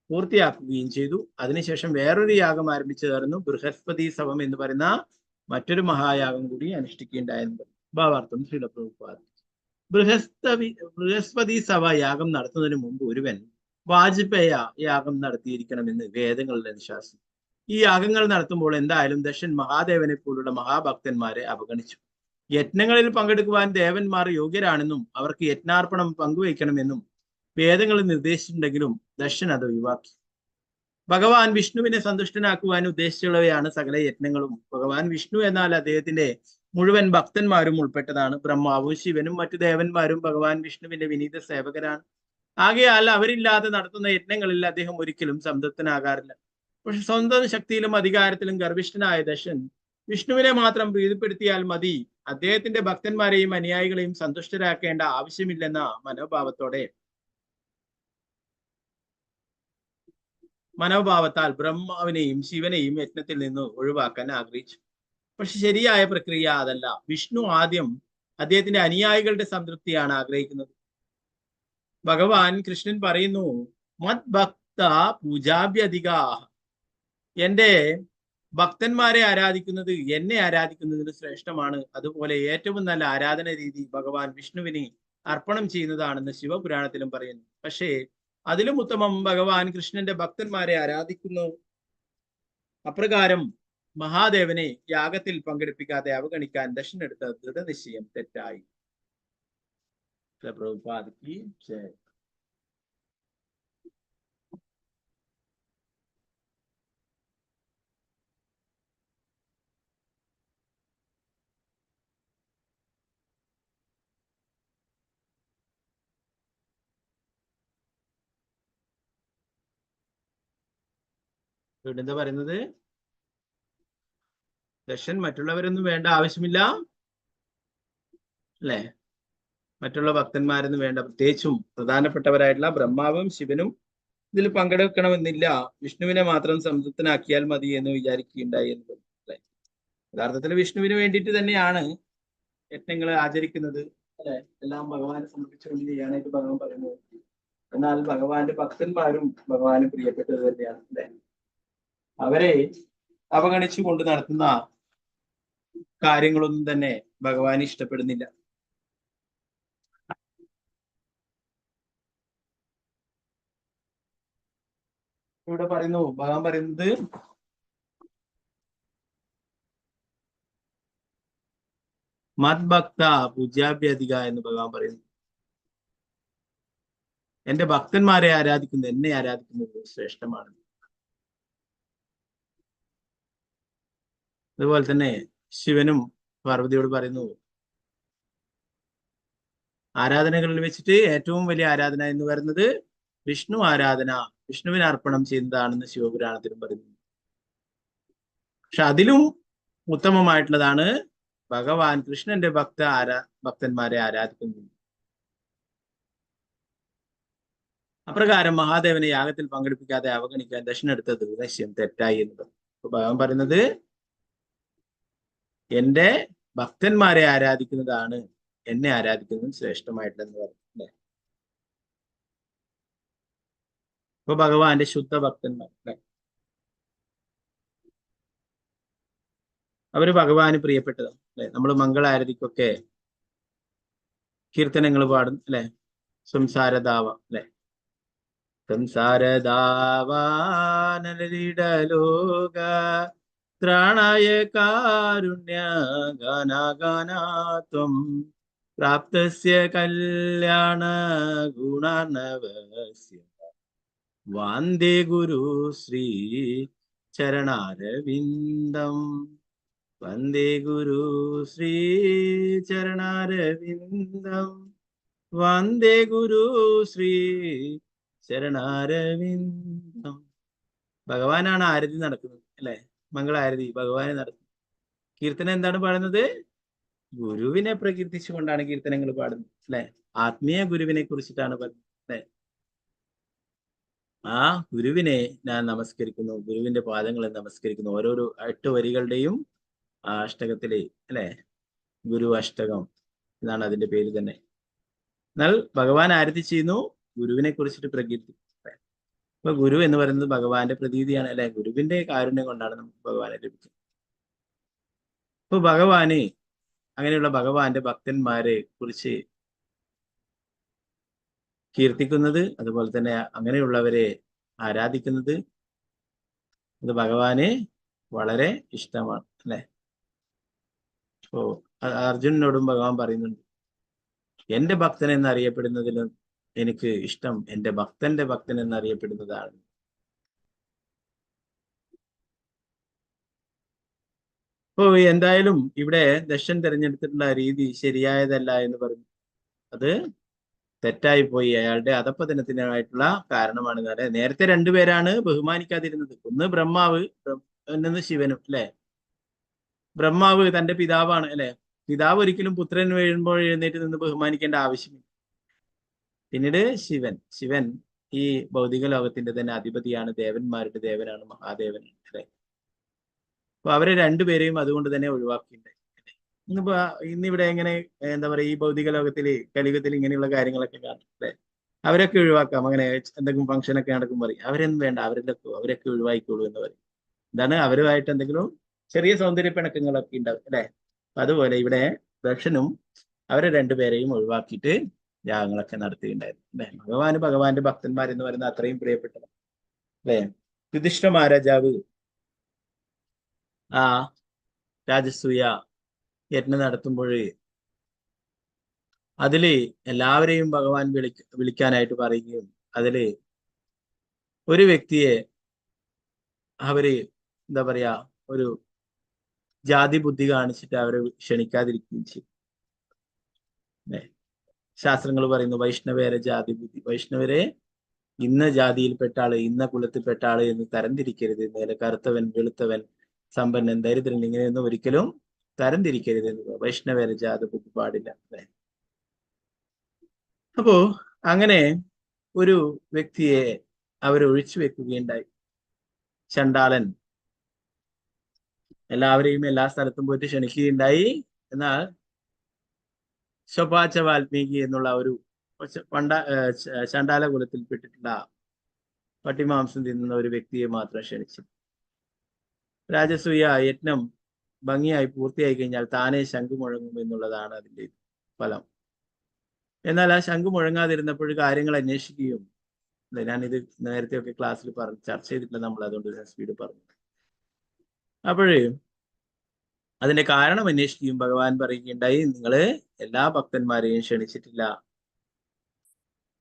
പൂർത്തിയാക്കുകയും ചെയ്തു. അതിനുശേഷം വേറൊരു യാഗം ആരംഭിച്ചതായിരുന്നു ബൃഹസ്പതി സവം എന്ന് പറയുന്ന മറ്റൊരു മഹായാഗം കൂടി അനുഷ്ഠിക്കുകയുണ്ടായിരുന്നു. ഭാവാർത്ഥം ശ്രീലപ്രഭുപാദ്. ബൃഹസ്പതി സഭ യാഗം നടത്തുന്നതിന് മുമ്പ് ഒരുവൻ വാജ്പേയ യാഗം നടത്തിയിരിക്കണമെന്ന് വേദങ്ങളിൽ അനുശാസിച്ചു. ഈ യാഗങ്ങൾ നടത്തുമ്പോൾ എന്തായാലും ദക്ഷൻ മഹാദേവനെ പോലുള്ള മഹാഭക്തന്മാരെ അവഗണിച്ചു. യജ്ഞങ്ങളിൽ പങ്കെടുക്കുവാൻ ദേവന്മാർ യോഗ്യരാണെന്നും അവർക്ക് യജ്ഞാർപ്പണം പങ്കുവയ്ക്കണമെന്നും വേദങ്ങളിൽ നിർദ്ദേശിച്ചിട്ടുണ്ടെങ്കിലും ദക്ഷൻ അത് ഒഴിവാക്കി. ഭഗവാൻ വിഷ്ണുവിനെ സന്തുഷ്ടനാക്കുവാൻ ഉദ്ദേശിച്ചുള്ളവയാണ് സകല യജ്ഞങ്ങളും. ഭഗവാൻ വിഷ്ണു എന്നാൽ അദ്ദേഹത്തിന്റെ മുഴുവൻ ഭക്തന്മാരും ഉൾപ്പെട്ടതാണ്. ബ്രഹ്മാവും ശിവനും മറ്റു ദേവന്മാരും ഭഗവാൻ വിഷ്ണുവിന്റെ വിനീത സേവകരാണ്. ആകയാൽ അവരില്ലാതെ നടത്തുന്ന യജ്ഞങ്ങളിൽ അദ്ദേഹം ഒരിക്കലും സംതൃപ്തനാകാറില്ല. പക്ഷെ സ്വന്തം ശക്തിയിലും അധികാരത്തിലും ഗർഭിഷ്ഠനായ ദക്ഷൻ വിഷ്ണുവിനെ മാത്രം പ്രീതിപ്പെടുത്തിയാൽ മതി, അദ്ദേഹത്തിന്റെ ഭക്തന്മാരെയും അനുയായികളെയും സന്തുഷ്ടരാക്കേണ്ട ആവശ്യമില്ലെന്ന മനോഭാവത്താൽ ബ്രഹ്മാവിനെയും ശിവനെയും യജ്ഞത്തിൽ നിന്ന് ഒഴിവാക്കാൻ ആഗ്രഹിച്ചു. പക്ഷെ ശരിയായ പ്രക്രിയ അതല്ല. വിഷ്ണു ആദ്യം അദ്ദേഹത്തിന്റെ അനുയായികളുടെ സംതൃപ്തിയാണ് ആഗ്രഹിക്കുന്നത്. ഭഗവാൻ കൃഷ്ണൻ പറയുന്നു, മത് ഭക്ത പൂജാഭ്യധികാ. എന്റെ ഭക്തന്മാരെ ആരാധിക്കുന്നത് എന്നെ ആരാധിക്കുന്നതിന് ശ്രേഷ്ഠമാണ്. അതുപോലെ ഏറ്റവും നല്ല ആരാധന രീതി ഭഗവാൻ വിഷ്ണുവിനെ അർപ്പണം ചെയ്യുന്നതാണെന്ന് ശിവപുരാണത്തിലും പറയുന്നു. പക്ഷേ അതിലും ഉത്തമം ഭഗവാൻ കൃഷ്ണന്റെ ഭക്തന്മാരെ ആരാധിക്കുന്നു. അപ്രകാരം മഹാദേവനെ യാഗത്തിൽ പങ്കെടുപ്പിക്കാതെ അവഗണിക്കാൻ ദക്ഷൻ എടുത്ത ദൃഢനിശ്ചയം തെറ്റായി. പ്രഭുപാദിക്ക് ജയ്. ഇവിടെ എന്താ പറയുന്നത്? ദക്ഷൻ മറ്റുള്ളവരൊന്നും വേണ്ട ആവശ്യമില്ല അല്ലെ? മറ്റുള്ള ഭക്തന്മാരൊന്നും വേണ്ട, പ്രത്യേകിച്ചും പ്രധാനപ്പെട്ടവരായിട്ടുള്ള ബ്രഹ്മാവും ശിവനും ഇതിൽ പങ്കെടുക്കണമെന്നില്ല, വിഷ്ണുവിനെ മാത്രം സംതൃപ്തനാക്കിയാൽ മതി എന്ന് വിചാരിക്കുകയുണ്ടായി എന്ന് പറഞ്ഞു അല്ലെ? യഥാർത്ഥത്തിൽ വിഷ്ണുവിന് വേണ്ടിയിട്ട് തന്നെയാണ് യജ്ഞങ്ങൾ ആചരിക്കുന്നത് അല്ലെ? എല്ലാം ഭഗവാനെ സമർപ്പിച്ചുകൊണ്ട് ചെയ്യാനായിട്ട് ഭഗവാൻ പറയുന്നത്. എന്നാൽ ഭഗവാന്റെ ഭക്തന്മാരും ഭഗവാന് പ്രിയപ്പെട്ടത് തന്നെയാണ് അല്ലെ? അവരെ അവഗണിച്ചു കൊണ്ട് നടത്തുന്ന കാര്യങ്ങളൊന്നും തന്നെ ഭഗവാൻ ഇഷ്ടപ്പെടുന്നില്ല. ഇവിടെ പറയുന്നു, ഭഗവാൻ പറയുന്നത് മദ്ഭക്ത പൂജ്യാഭ്യധിക എന്ന് ഭഗവാൻ പറയുന്നു. എന്റെ ഭക്തന്മാരെ ആരാധിക്കുന്നത്, എന്നെ ആരാധിക്കുന്നത് ശ്രേഷ്ഠമാണ്. അതുപോലെ തന്നെ ശിവനും പാർവതിയോട് പറയുന്നു, ആരാധനകളിൽ വെച്ചിട്ട് ഏറ്റവും വലിയ ആരാധന എന്ന് പറയുന്നത് വിഷ്ണു ആരാധന, വിഷ്ണുവിന് അർപ്പണം ചെയ്യുന്നതാണെന്ന് ശിവപുരാണത്തിലും പറയുന്നു. പക്ഷെ അതിലും ഉത്തമമായിട്ടുള്ളതാണ് ഭഗവാൻ കൃഷ്ണന്റെ ഭക്തന്മാരെ ആരാധിക്കുന്നത്. അപ്രകാരം മഹാദേവനെ യാഗത്തിൽ പങ്കെടുപ്പിക്കാതെ അവഗണിക്കാൻ ദക്ഷിണെടുത്തത് ദൃശ്യം തെറ്റായി എന്ന് പറഞ്ഞു. അപ്പൊ ഭഗവാൻ പറയുന്നത് എന്റെ ഭക്തന്മാരെ ആരാധിക്കുന്നതാണ് എന്നെ ആരാധിക്കുന്നത് ശ്രേഷ്ഠമായിട്ടെന്ന് പറഞ്ഞു അല്ലെ? അപ്പൊ ഭഗവാന്റെ ശുദ്ധ ഭക്തന്മാർ അല്ലെ, അവര് ഭഗവാന് പ്രിയപ്പെട്ടതാണ് അല്ലെ? നമ്മൾ മംഗളാരതിക്കൊക്കെ കീർത്തനങ്ങൾ പാടും അല്ലെ? സംസാരദാവ അല്ലെ? സംസാരദാവാനലിടലോക ത്രാണായ കാരുണ്യ ഗാനാഗാനാത്വം പ്രാപ്തസ്യ കല്യാണ ഗുണാർണവസ്യ വന്ദേ ഗുരു ശ്രീ ചരണാരവിന്ദം. വന്ദേ ഗുരു ശ്രീ ചരണാരവിന്ദം. വന്ദേ ഗുരു ശ്രീ ചരണാരവിന്ദം. ഭഗവാനാണ് ആരതി നടക്കുന്നത് അല്ലെ? മംഗളാരതി ഭഗവാനെ നടത്തുന്നത്. കീർത്തനം എന്താണ് പാടുന്നത്? ഗുരുവിനെ പ്രകീർത്തിച്ചുകൊണ്ടാണ് കീർത്തനങ്ങൾ പാടുന്നത് അല്ലെ? ആത്മീയ ഗുരുവിനെ കുറിച്ചിട്ടാണ് പറയുന്നത് അല്ലെ? ആ ഗുരുവിനെ ഞാൻ നമസ്കരിക്കുന്നു, ഗുരുവിന്റെ പാദങ്ങളെ നമസ്കരിക്കുന്നു. ഓരോരോ 8 വരികളുടെയും ആ അഷ്ടകത്തിലെ അല്ലെ? ഗുരു അഷ്ടകം എന്നാണ് അതിന്റെ പേര് തന്നെ. എന്നാൽ ഭഗവാൻ ആരതി ചെയ്യുന്നു, ഗുരുവിനെ കുറിച്ചിട്ട് പ്രകീർത്തിക്കും. അപ്പൊ ഗുരു എന്ന് പറയുന്നത് ഭഗവാന്റെ പ്രതീതിയാണ് അല്ലെ? ഗുരുവിന്റെ കാരുണ്യം കൊണ്ടാണ് നമുക്ക് ഭഗവാനെ ലഭിക്കുന്നത്. അപ്പൊ ഭഗവാന് അങ്ങനെയുള്ള ഭഗവാന്റെ ഭക്തന്മാരെ കുറിച്ച് കീർത്തിക്കുന്നത്, അതുപോലെ തന്നെ അങ്ങനെയുള്ളവരെ ആരാധിക്കുന്നത് അത് ഭഗവാന് വളരെ ഇഷ്ടമാണ് അല്ലെ? അപ്പോ അർജുനനോടും ഭഗവാൻ പറയുന്നുണ്ട്, എന്റെ ഭക്തൻ എന്നറിയപ്പെടുന്നതിലും എനിക്ക് ഇഷ്ടം എന്റെ ഭക്തന്റെ ഭക്തൻ എന്നറിയപ്പെടുന്നതാണ്. അപ്പോ എന്തായാലും ഇവിടെ ദക്ഷൻ തിരഞ്ഞെടുത്തിട്ടുള്ള രീതി ശരിയായതല്ല എന്ന് പറഞ്ഞു. അത് തെറ്റായി പോയി, അയാളുടെ അധപ്പതനത്തിനായിട്ടുള്ള കാരണമാണ്. നേരത്തെ 2 പേരാണ് ബഹുമാനിക്കാതിരുന്നത്. ഒന്ന് ബ്രഹ്മാവ്, ഒന്ന് ശിവനും അല്ലെ? ബ്രഹ്മാവ് തന്റെ പിതാവാണ് അല്ലെ? പിതാവ് ഒരിക്കലും പുത്രൻ വീഴുമ്പോൾ എഴുന്നേറ്റ് നിന്ന് ബഹുമാനിക്കേണ്ട ആവശ്യമില്ല. പിന്നീട് ശിവൻ ഈ ഭൗതിക ലോകത്തിന്റെ തന്നെ അധിപതിയാണ്, ദേവന്മാരുടെ ദേവനാണ്, മഹാദേവനാണ് അല്ലെ? അപ്പൊ അവരെ 2 പേരെയും അതുകൊണ്ട് തന്നെ ഒഴിവാക്കിയിട്ടുണ്ട്. ഇന്നിവിടെ എങ്ങനെ എന്താ പറയുക, ഈ ഭൗതിക ലോകത്തില് കലിയുഗത്തിൽ ഇങ്ങനെയുള്ള കാര്യങ്ങളൊക്കെ കാണും അല്ലെ? അവരൊക്കെ ഒഴിവാക്കാം. അങ്ങനെ എന്തെങ്കിലും ഫംഗ്ഷനൊക്കെ നടക്കും പറയും, അവരൊന്നും വേണ്ട, അവരൊക്കെ ഒഴിവായിക്കോളൂ എന്ന് പറയും. എന്താണ്, അവരുമായിട്ട് എന്തെങ്കിലും ചെറിയ സൗന്ദര്യ പിണക്കങ്ങളൊക്കെ ഉണ്ടാവും അല്ലെ? അതുപോലെ ഇവിടെ ദക്ഷനും അവരെ 2 പേരെയും ഒഴിവാക്കിയിട്ട് യാഗങ്ങളൊക്കെ നടത്തിയിട്ടുണ്ടായിരുന്നു അല്ലെ? ഭഗവാന്റെ ഭക്തന്മാരെന്ന് പറയുന്നത് അത്രയും പ്രിയപ്പെട്ടതാണ് അല്ലെ? യുധിഷ്ഠിര മഹാരാജാവ് ആ രാജസൂയ യജ്ഞം നടത്തുമ്പോൾ അതില് എല്ലാവരെയും ഭഗവാൻ വിളിക്കാനായിട്ട് പറയുകയും അതില് ഒരു വ്യക്തിയെ അവര് എന്താ പറയാ ഒരു ജാതി ബുദ്ധി കാണിച്ചിട്ട് അവരെ ക്ഷണിക്കാതിരിക്കുകയും ചെയ്യും. ശാസ്ത്രങ്ങൾ പറയുന്നു വൈഷ്ണവേരെ ജാതി ബുദ്ധി, വൈഷ്ണവരെ ഇന്ന ജാതിയിൽപ്പെട്ട ആള് ഇന്ന കുലത്തിൽപ്പെട്ട ആള് എന്ന് തരംതിരിക്കരുത്, നേരെ കറുത്തവൻ വെളുത്തവൻ സമ്പന്നൻ ദരിദ്രൻ ഇങ്ങനെയൊന്നും ഒരിക്കലും തരംതിരിക്കരുത് എന്ന് വൈഷ്ണവേരെ ജാതി ബുദ്ധി പാടില്ല. അപ്പോ അങ്ങനെ ഒരു വ്യക്തിയെ അവർ ഒഴിച്ചു വെക്കുകയുണ്ടായി. ചണ്ടാളൻ എല്ലാവരെയും എല്ലാ സ്ഥലത്തും പോയിട്ട് ക്ഷണിക്കുകയുണ്ടായി. എന്നാൽ ശോഭാച്ച വാൽമീകി എന്നുള്ള ഒരു ചണ്ടാല കുലത്തിൽപ്പെട്ടിട്ടുള്ള പട്ടിമാംസം തിന്നുന്ന ഒരു വ്യക്തിയെ മാത്രം ക്ഷണിച്ചു. രാജസൂയ യജ്ഞം ഭംഗിയായി പൂർത്തിയായി കഴിഞ്ഞാൽ താനെ ശംഖ് മുഴങ്ങും എന്നുള്ളതാണ് അതിന്റെ ഫലം. എന്നാൽ ആ ശംഖ് മുഴങ്ങാതിരുന്നപ്പോൾ കാര്യങ്ങൾ അന്വേഷിക്കുകയും, ഞാനിത് നേരത്തെയൊക്കെ ക്ലാസ്സിൽ ചർച്ച ചെയ്തിട്ടില്ല നമ്മൾ, അതുകൊണ്ട് സ്പീഡ് പറഞ്ഞു. അപ്പോഴേ അതിന്റെ കാരണം അന്വേഷിക്കുകയും ഭഗവാൻ പറയുകയുണ്ടായി, നിങ്ങള് എല്ലാ ഭക്തന്മാരെയും ക്ഷണിച്ചിട്ടില്ല.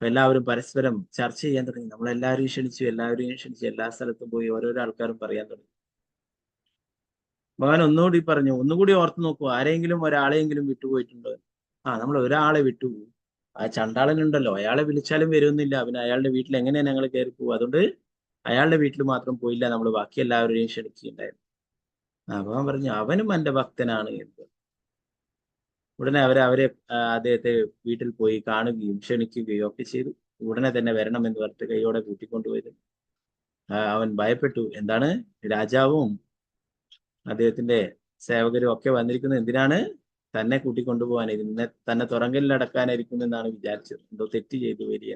എല്ലാവരും പരസ്പരം ചർച്ച ചെയ്യാൻ തുടങ്ങി. നമ്മളെല്ലാവരെയും ക്ഷണിച്ചു, എല്ലാ സ്ഥലത്തും പോയി ഓരോരോ ആൾക്കാരും പറയാൻ തുടങ്ങി. ഭഗവാൻ ഒന്നുകൂടി പറഞ്ഞു, ഒന്നുകൂടി ഓർത്ത് നോക്കൂ, ആരെങ്കിലും ഒരാളെയെങ്കിലും വിട്ടുപോയിട്ടുണ്ടോ? നമ്മൾ ഒരാളെ വിട്ടു, ആ ചണ്ടാളനുണ്ടല്ലോ, അയാളെ വിളിച്ചാലും വരുന്നില്ല, പിന്നെ അയാളുടെ വീട്ടിൽ എങ്ങനെയാണ് ഞങ്ങൾ കയറി പോകും? അതുകൊണ്ട് അയാളുടെ വീട്ടിൽ മാത്രം പോയില്ല, നമ്മൾ ബാക്കി എല്ലാവരെയും ക്ഷണിക്കുകയുണ്ടായിരുന്നു. ഭഗവാൻ പറഞ്ഞു, അവനും എന്റെ ഭക്തനാണ് എന്ന്. ഉടനെ അവരെ അദ്ദേഹത്തെ വീട്ടിൽ പോയി കാണുകയും ക്ഷണിക്കുകയും ഒക്കെ ചെയ്തു. ഉടനെ തന്നെ വരണമെന്ന് പറഞ്ഞിട്ട് കൈയോടെ കൂട്ടിക്കൊണ്ടുപോയിരുന്നു. അവൻ ഭയപ്പെട്ടു. എന്താണ്, രാജാവും അദ്ദേഹത്തിന്റെ സേവകരും ഒക്കെ വന്നിരിക്കുന്നത് എന്തിനാണ്? തന്നെ കൂട്ടിക്കൊണ്ടുപോകാൻ, തന്നെ തുറങ്കലിൽ അടക്കാനായിരിക്കും എന്നാണ് വിചാരിച്ചത്. എന്തോ തെറ്റ് ചെയ്തു വരിക.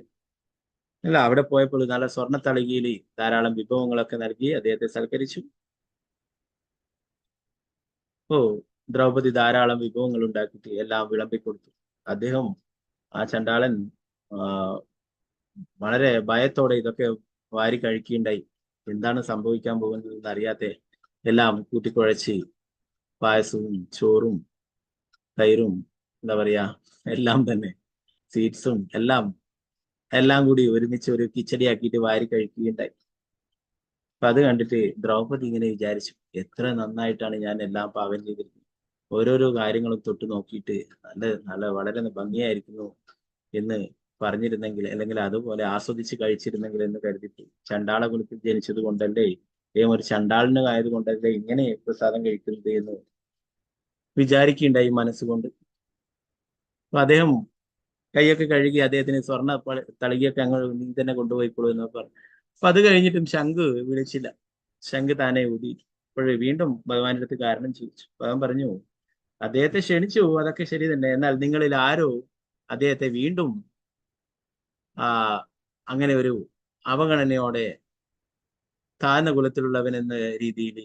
അല്ല, അവിടെ പോയപ്പോൾ നല്ല സ്വർണ്ണ തളികയിൽ ധാരാളം വിഭവങ്ങളൊക്കെ നൽകി അദ്ദേഹത്തെ സൽക്കരിച്ചു. ദ്രൗപദി ധാരാളം വിഭവങ്ങൾ ഉണ്ടാക്കിയിട്ട് എല്ലാം വിളമ്പിക്കൊടുത്തു. അദ്ദേഹം, ആ ചണ്ടാളൻ വളരെ ഭയത്തോടെ ഇതൊക്കെ വാരി കഴിക്കുകയുണ്ടായി. എന്താണ് സംഭവിക്കാൻ പോകുന്നതെന്ന് അറിയാതെ എല്ലാം കൂട്ടിക്കുഴച്ച് പായസവും ചോറും തൈരും എന്താ പറയാ എല്ലാം തന്നെ സ്വീറ്റ്സും എല്ലാം കൂടി ഒരുമിച്ച് ഒരു കിച്ചടിയാക്കിയിട്ട് വാരി കഴിക്കുകയുണ്ടായി. അപ്പൊ അത് കണ്ടിട്ട് ദ്രൗപദി ഇങ്ങനെ വിചാരിച്ചു, എത്ര നന്നായിട്ടാണ് ഞാൻ എല്ലാം പാകം ചെയ്തിരിക്കുന്നത്. ഓരോരോ കാര്യങ്ങളും തൊട്ട് നോക്കിയിട്ട് വളരെ ഭംഗിയായിരിക്കുന്നു എന്ന് പറഞ്ഞിരുന്നെങ്കിൽ, അല്ലെങ്കിൽ അതുപോലെ ആസ്വദിച്ച് കഴിച്ചിരുന്നെങ്കിൽ എന്ന് കരുതിയിട്ട്, ചണ്ടാള കുലത്തിൽ ജനിച്ചത് കൊണ്ടല്ലേ, ഒരു ചണ്ടാളിന് ആയതുകൊണ്ടല്ലേ ഇങ്ങനെ പ്രസാദം കഴിക്കുന്നത് എന്ന് വിചാരിക്കുകയുണ്ടായി മനസ്സുകൊണ്ട്. അപ്പൊ അദ്ദേഹം കൈയൊക്കെ കഴുകി അദ്ദേഹത്തിന് സ്വർണ്ണ തളികയൊക്കെ അങ്ങ് നീ തന്നെ കൊണ്ടുപോയിക്കോളൂ എന്ന് പറഞ്ഞു. അപ്പൊ അത് കഴിഞ്ഞിട്ടും ശംഖ് വിളിച്ചില്ല. ശംഖ് താനെ ഊതി. അപ്പോഴേ വീണ്ടും ഭഗവാന്റെ അടുത്ത് കാരണം ചോദിച്ചു. ഭഗവാൻ പറഞ്ഞു, അദ്ദേഹത്തെ ക്ഷണിച്ചു, അതൊക്കെ ശരി തന്നെ, എന്നാൽ നിങ്ങളിൽ ആരോ അദ്ദേഹത്തെ വീണ്ടും അങ്ങനെ ഒരു അവഗണനയോടെ താഴ്ന്ന കുലത്തിലുള്ളവൻ എന്ന രീതിയിൽ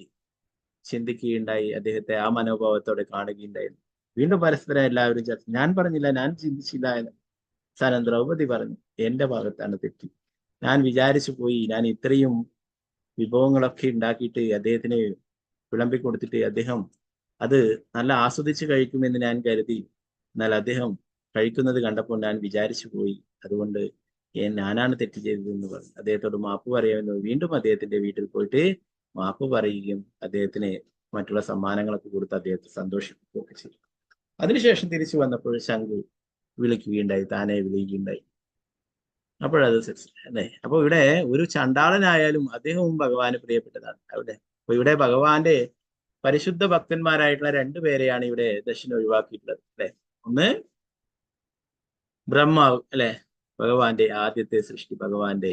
ചിന്തിക്കുകയുണ്ടായി. അദ്ദേഹത്തെ ആ മനോഭാവത്തോടെ കാണുകയുണ്ടായിരുന്നു. വീണ്ടും പരസ്പരം എല്ലാവരും ചർച്ച. ഞാൻ പറഞ്ഞില്ല, ഞാൻ ചിന്തിച്ചില്ല എന്ന് സാരം ദ്രൗപദി പറഞ്ഞു. എന്റെ ഭാഗത്താണ് തെറ്റി. ഞാൻ വിചാരിച്ചു പോയി, ഞാൻ ഇത്രയും വിഭവങ്ങളൊക്കെ ഉണ്ടാക്കിയിട്ട് അദ്ദേഹത്തിന് വിളമ്പിക്കൊടുത്തിട്ട് അദ്ദേഹം അത് നല്ല ആസ്വദിച്ച് കഴിക്കുമെന്ന് ഞാൻ കരുതി. എന്നാൽ അദ്ദേഹം കഴിക്കുന്നത് കണ്ടപ്പോൾ ഞാൻ വിചാരിച്ചു പോയി, അതുകൊണ്ട് ഞാനാണ് തെറ്റ് ചെയ്തതെന്ന് പറഞ്ഞു. അദ്ദേഹത്തോട് മാപ്പ് പറയാമെന്ന് വീണ്ടും അദ്ദേഹത്തിന്റെ വീട്ടിൽ പോയിട്ട് മാപ്പ് പറയുകയും അദ്ദേഹത്തിന് മറ്റുള്ള സമ്മാനങ്ങളൊക്കെ കൊടുത്ത് അദ്ദേഹത്തെ സന്തോഷിപ്പിക്കുകയൊക്കെ ചെയ്തു. അതിനുശേഷം തിരിച്ചു വന്നപ്പോൾ ശംഖ് വിളിക്കുകയുണ്ടായി, താനെ വിളിക്കുകയുണ്ടായി. അപ്പോഴത് അല്ലേ. അപ്പൊ ഇവിടെ ഒരു ചണ്ടാളനായാലും അദ്ദേഹവും ഭഗവാന് പ്രിയപ്പെട്ടതാണ് അവിടെ. അപ്പൊ ഇവിടെ ഭഗവാന്റെ പരിശുദ്ധ ഭക്തന്മാരായിട്ടുള്ള രണ്ടുപേരെയാണ് ഇവിടെ ദക്ഷിണ ഒഴിവാക്കിയിട്ടുള്ളത് അല്ലെ. ഒന്ന് ബ്രഹ്മാവ് അല്ലെ, ഭഗവാന്റെ ആദ്യത്തെ സൃഷ്ടി, ഭഗവാന്റെ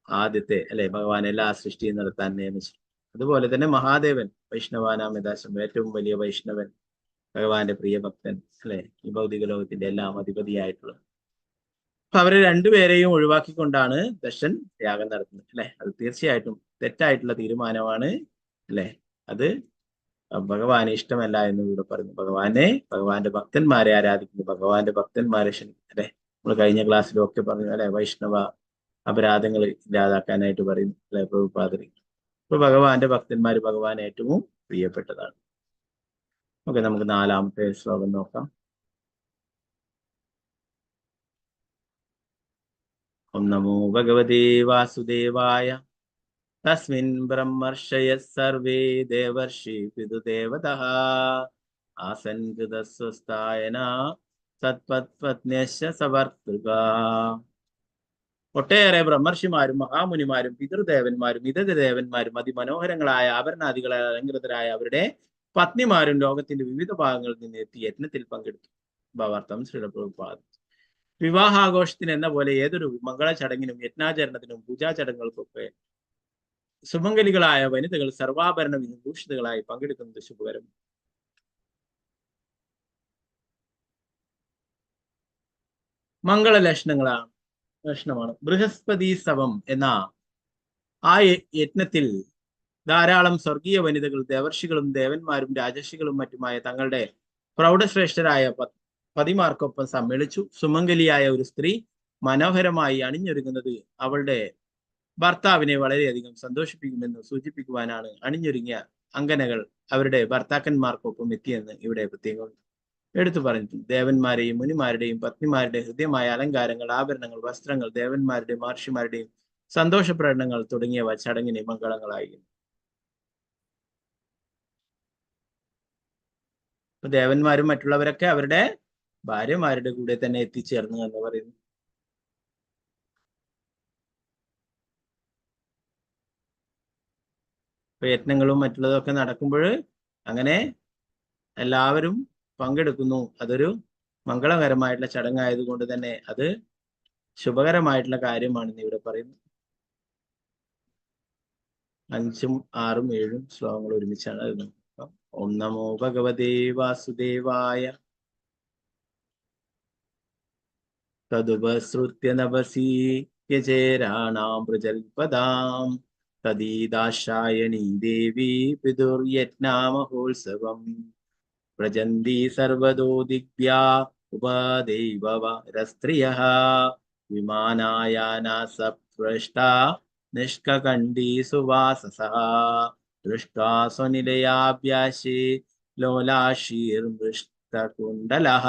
ആദ്യത്തെ അല്ലെ, ഭഗവാൻ എല്ലാ സൃഷ്ടിയും നടത്താൻ നിയമിച്ചു. അതുപോലെ തന്നെ മഹാദേവൻ, വൈഷ്ണവാനാം യഥാശ്രം, ഏറ്റവും വലിയ വൈഷ്ണവൻ, ഭഗവാന്റെ പ്രിയ ഭക്തൻ അല്ലെ, ഈ ഭൗതിക ലോകത്തിന്റെ എല്ലാം അധിപതിയായിട്ടുള്ളത്. അപ്പൊ അവരെ രണ്ടുപേരെയും ഒഴിവാക്കിക്കൊണ്ടാണ് ദക്ഷൻ യാഗം നടത്തുന്നത് അല്ലെ. അത് തീർച്ചയായിട്ടും തെറ്റായിട്ടുള്ള തീരുമാനമാണ് അല്ലെ. അത് ഭഗവാന് ഇഷ്ടമല്ല എന്ന് ഇവിടെ പറഞ്ഞു. ഭഗവാന്റെ ഭക്തന്മാരെ ആരാധിക്കുന്നു, ഭഗവാന്റെ ഭക്തന്മാരെ ക്ഷണിക്കുന്നു അല്ലെ. നമ്മൾ കഴിഞ്ഞ ക്ലാസ്സിലും ഒക്കെ പറഞ്ഞു അല്ലെ, വൈഷ്ണവ അപരാധങ്ങൾ ഇല്ലാതാക്കാനായിട്ട് പറയുന്നു അല്ലെ പ്രഭുപാദരി. അപ്പൊ ഭഗവാന്റെ ഭക്തന്മാര് ഭഗവാൻ ഏറ്റവും പ്രിയപ്പെട്ടതാണ്. ഓക്കെ, നമുക്ക് 4-ാമത്തെ ശ്ലോകം നോക്കാം. ഓം നമോ ഭഗവതേ വാസുദേവായ. തസ്മിൻ ബ്രഹ്മർഷയഃ സർവേ ദേവർഷി പിതൃദേവതഃ ആസൻ കൃതസ്വസ്ഥായന സത്പത്പത്ന്യശ്ച സവർത്തൃകാഃ. ഒട്ടേറെ ബ്രഹ്മർഷിമാരും മഹാമുനിമാരും പിതൃദേവന്മാരും ഇതരദേവന്മാരും അതിമനോഹരങ്ങളായ ആഭരണാദികളാൽ അലങ്കൃതരായ അവരുടെ പത്നിമാരും ലോകത്തിന്റെ വിവിധ ഭാഗങ്ങളിൽ നിന്ന് എത്തി യജ്ഞത്തിൽ പങ്കെടുത്തു. ഭാവാർത്ഥം ശ്രീല പ്രഭുപാദ. വിവാഹാഘോഷത്തിന് എന്ന പോലെ ഏതൊരു മംഗള ചടങ്ങിനും യജ്ഞാചരണത്തിനും പൂജാ ചടങ്ങുകൾക്കൊക്കെ സുമംഗലികളായ വനിതകൾ സർവാഭരണ വിഭൂഷിതകളായി പങ്കെടുക്കുന്നത് ശുഭകരം. മംഗള ലക്ഷണമാണ്. ബൃഹസ്പതി സവം എന്ന ആ യജ്ഞത്തിൽ ധാരാളം സ്വർഗീയ വനിതകൾ ദേവർഷികളും ദേവന്മാരും രാജർഷികളും മറ്റുമായ തങ്ങളുടെ പ്രൗഢശ്രേഷ്ഠരായ പതിമാർക്കൊപ്പം സമ്മേളിച്ചു. സുമംഗലിയായ ഒരു സ്ത്രീ മനോഹരമായി അണിഞ്ഞൊരുങ്ങുന്നത് അവളുടെ ഭർത്താവിനെ വളരെയധികം സന്തോഷിപ്പിക്കുമെന്ന് സൂചിപ്പിക്കുവാനാണ് അണിഞ്ഞൊരുങ്ങിയ അങ്കനകൾ അവരുടെ ഭർത്താക്കന്മാർക്കൊപ്പം എത്തിയെന്ന് ഇവിടെ പ്രത്യേകം എടുത്തു പറഞ്ഞിട്ടുണ്ട്. ദേവന്മാരെയും മുനിമാരുടെയും പത്നിമാരുടെ ഹൃദ്യമായ അലങ്കാരങ്ങൾ, ആഭരണങ്ങൾ, വസ്ത്രങ്ങൾ, ദേവന്മാരുടെയും മഹർഷിമാരുടെയും സന്തോഷ പ്രകടനങ്ങൾ തുടങ്ങിയവ ചടങ്ങിന് മംഗളങ്ങളായിരുന്നു. ദേവന്മാരും മറ്റുള്ളവരൊക്കെ അവരുടെ ഭാര്യമാരുടെ കൂടെ തന്നെ എത്തിച്ചേർന്നു എന്ന് പറയുന്നു. യജ്ഞങ്ങളും മറ്റുള്ളതൊക്കെ നടക്കുമ്പോൾ അങ്ങനെ എല്ലാവരും പങ്കെടുക്കുന്നു. അതൊരു മംഗളകരമായിട്ടുള്ള ചടങ്ങായതുകൊണ്ട് തന്നെ അത് ശുഭകരമായിട്ടുള്ള കാര്യമാണെന്ന് ഇവിടെ പറയുന്നു. 5ഉം 6ഉം 7ഉം ശ്ലോകങ്ങൾ ഒരുമിച്ചാണ് അത്. ഓം നമോ ഭഗവതേ വാസുദേവായ. തദുപസൃത്യ നവസീയചേരാണാം പ്രജൽപദാം തദീദാശായണീ ദേവി പിതുർയജ്ഞാമഹോത്സവം പ്രജന്തി സർവദോ ദിഗ്ഭ്യാ ഉപദൈവവരസ്ത്രിയഃ വിമാനായാനാസപൃഷ്ടാ നിഷ്കകണ്ഠീ സുവാസസഃ ദൃഷ്ട്വാ സ്വനിലയാഭ്യാസേ ലോലാശീർമൃഷ്ടകുണ്ടലഃ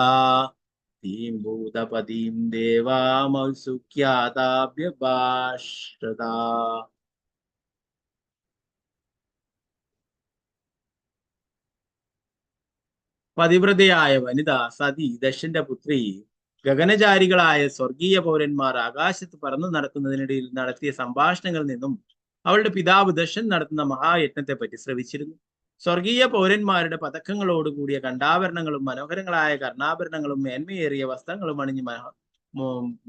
തീം ഭൂതപതിം ദേവാമൗസുഖ്യാതാഭ്യഭാഷത. പതിവ്രതയായ വനിത സതി ദക്ഷന്റെ പുത്രി ഗഗനചാരികളായ സ്വർഗീയ പൗരന്മാർ ആകാശത്ത് പറന്നു നടക്കുന്നതിനിടയിൽ നടത്തിയ സംഭാഷണങ്ങളിൽ നിന്നും അവളുടെ പിതാവ് ദക്ഷൻ നടത്തുന്ന മഹായജ്ഞത്തെ പറ്റി ശ്രവിച്ചിരുന്നു. സ്വർഗീയ പൗരന്മാരുടെ പതക്കങ്ങളോടുകൂടിയ കണ്ടാഭരണങ്ങളും മനോഹരങ്ങളായ കർണാഭരണങ്ങളും മേന്മയേറിയ വസ്ത്രങ്ങളും അണിഞ്ഞ്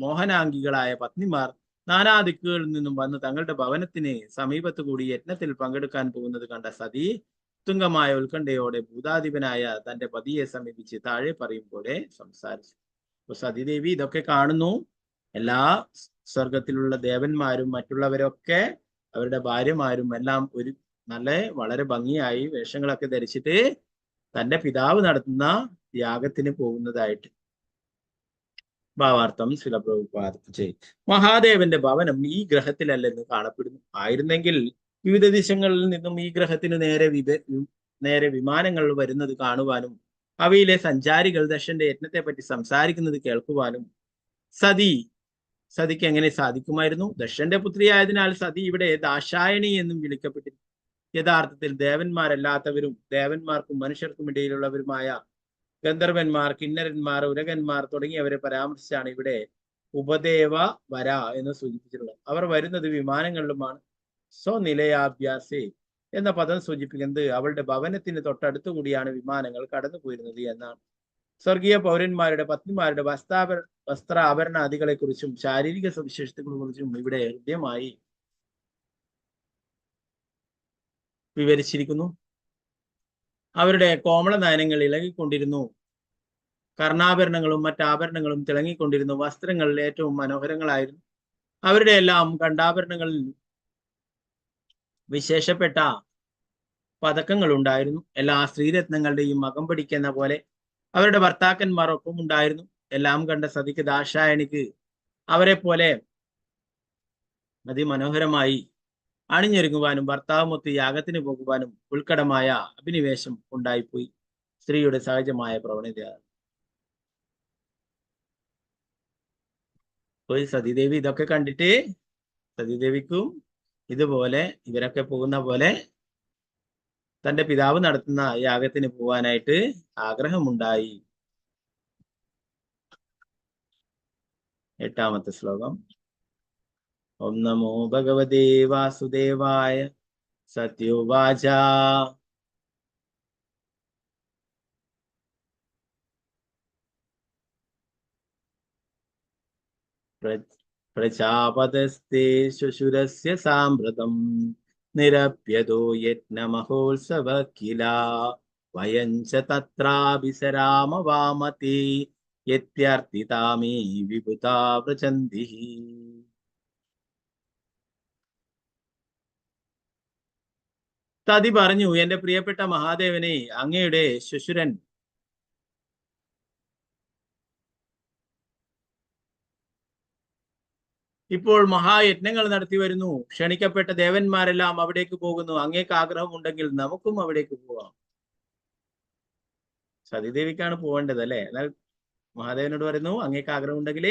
മോഹനാംഗികളായ പത്നിമാർ നാനാ ദിക്കുകളിൽ നിന്നും വന്ന് തങ്ങളുടെ ഭവനത്തിന് സമീപത്തു കൂടി യജ്ഞത്തിൽ പങ്കെടുക്കാൻ പോകുന്നത് കണ്ട സതി ഉത്തുംഗമായ ഉത്കണ്ഠയോടെ ഭൂതാധിപനായ തന്റെ പതിയെ സമീപിച്ച് താഴെ പറയും പോലെ സംസാരിച്ചു. അപ്പൊ സതീദേവി ഇതൊക്കെ കാണുന്നു. എല്ലാ സ്വർഗത്തിലുള്ള ദേവന്മാരും മറ്റുള്ളവരൊക്കെ അവരുടെ ഭാര്യമാരും എല്ലാം ഒരു വളരെ ഭംഗിയായി വേഷങ്ങളൊക്കെ ധരിച്ചിട്ട് തന്റെ പിതാവ് നടത്തുന്ന യാഗത്തിന് പോകുന്നതായിട്ട്. ഭാവാർത്ഥം ശ്രീല പ്രഭുപാദ. മഹാദേവന്റെ ഭവനം ഈ ഗ്രഹത്തിലല്ലെന്ന് കാണപ്പെടുന്നു. ആയിരുന്നെങ്കിൽ വിവിധ ദിശകളിൽ നിന്നും ഈ ഗ്രഹത്തിന് നേരെ വിമാനങ്ങൾ വരുന്നത് കാണുവാനും അവയിലെ സഞ്ചാരികൾ ദക്ഷന്റെ യജ്ഞത്തെ പറ്റി സംസാരിക്കുന്നത് കേൾക്കുവാനും സതിക്ക് എങ്ങനെ സാധിക്കുമായിരുന്നു? ദക്ഷന്റെ പുത്രിയായതിനാൽ സതി ഇവിടെ ദാശായണി എന്നും വിളിക്കപ്പെട്ടിരുന്നു. യഥാർത്ഥത്തിൽ ദേവന്മാരല്ലാത്തവരും ദേവന്മാർക്കും മനുഷ്യർക്കും ഇടയിലുള്ളവരുമായ ഗന്ധർവന്മാർ, കിന്നരന്മാർ, ഉരകന്മാർ തുടങ്ങിയവരെ പരാമർശിച്ചാണ് ഇവിടെ ഉപദേവ വര എന്ന് സൂചിപ്പിച്ചിട്ടുള്ളത്. അവർ വരുന്നത് വിമാനങ്ങളിലുമാണ്. സ്വനിലയാഭ്യാസേ എന്ന പദം സൂചിപ്പിക്കുന്നത് അവളുടെ ഭവനത്തിന് തൊട്ടടുത്തു കൂടിയാണ് വിമാനങ്ങൾ കടന്നു പോയിരുന്നത് എന്നാണ്. സ്വർഗീയ പൗരന്മാരുടെ പത്നിമാരുടെ വസ്ത്രാഭരണാദികളെ കുറിച്ചും ശാരീരിക സവിശേഷതകളെ കുറിച്ചും ഇവിടെ ഹൃദ്യമായി വിവരിച്ചിരിക്കുന്നു. അവരുടെ കോമള നയനങ്ങൾ ഇളകിക്കൊണ്ടിരുന്നു. കർണാഭരണങ്ങളും മറ്റാഭരണങ്ങളും തിളങ്ങിക്കൊണ്ടിരുന്നു. വസ്ത്രങ്ങൾ ഏറ്റവും മനോഹരങ്ങളായിരുന്നു. അവരുടെ എല്ലാം കണ്ടാഭരണങ്ങളിൽ വിശേഷപ്പെട്ട പതക്കങ്ങൾ ഉണ്ടായിരുന്നു. എല്ലാ സ്ത്രീരത്നങ്ങളുടെയും മകം പിടിക്കുന്ന പോലെ അവരുടെ ഭർത്താക്കന്മാർ ഒപ്പം ഉണ്ടായിരുന്നു. എല്ലാം കണ്ട സതിക്ക് ദാശായണിക്ക് അവരെ പോലെ അതിമനോഹരമായി അണിഞ്ഞൊരുങ്ങുവാനും ഭർത്താവുമൊത്ത് യാഗത്തിന് പോകുവാനും ഉൾക്കടമായ അഭിനിവേശം ഉണ്ടായിപ്പോയി. സ്ത്രീയുടെ സഹജമായ പ്രവണതയാണ്. പോയി സതീദേവി ഇതൊക്കെ കണ്ടിട്ട് സതീദേവിക്കും ഇതുപോലെ ഇവരൊക്കെ പോകുന്ന പോലെ തന്റെ പിതാവ് നടത്തുന്ന യാഗത്തിന് പോവാനായിട്ട് ആഗ്രഹമുണ്ടായി. 8ാമത്തെ ശ്ലോകം. ഓം നമോ ഭഗവതേ വാസുദേവായ. സത്യോവാച പ്രജാപതസ്തേ ശുശുരസ്യ സാമ്പ്രതം നിരപ്യതോ യജ്ഞമഹോത്സവ കില വയം ച തത്രാഭിസരാമവാമതി യത്യർത്ഥിതാമേ വിഭുതാ വ്രജന്തി. സതി പറഞ്ഞു, എന്റെ പ്രിയപ്പെട്ട മഹാദേവനെ, അങ്ങയുടെ ശുശുരൻ ഇപ്പോൾ മഹായജ്ഞങ്ങൾ നടത്തി വരുന്നു. ക്ഷണിക്കപ്പെട്ട ദേവന്മാരെല്ലാം അവിടേക്ക് പോകുന്നു. അങ്ങേക്ക് ആഗ്രഹമുണ്ടെങ്കിൽ നമുക്കും അവിടേക്ക് പോവാം. സതീദേവിക്കാണ് പോവേണ്ടത് അല്ലെ. എന്നാൽ മഹാദേവനോട് പറയുന്നു, അങ്ങേക്ക് ആഗ്രഹമുണ്ടെങ്കിൽ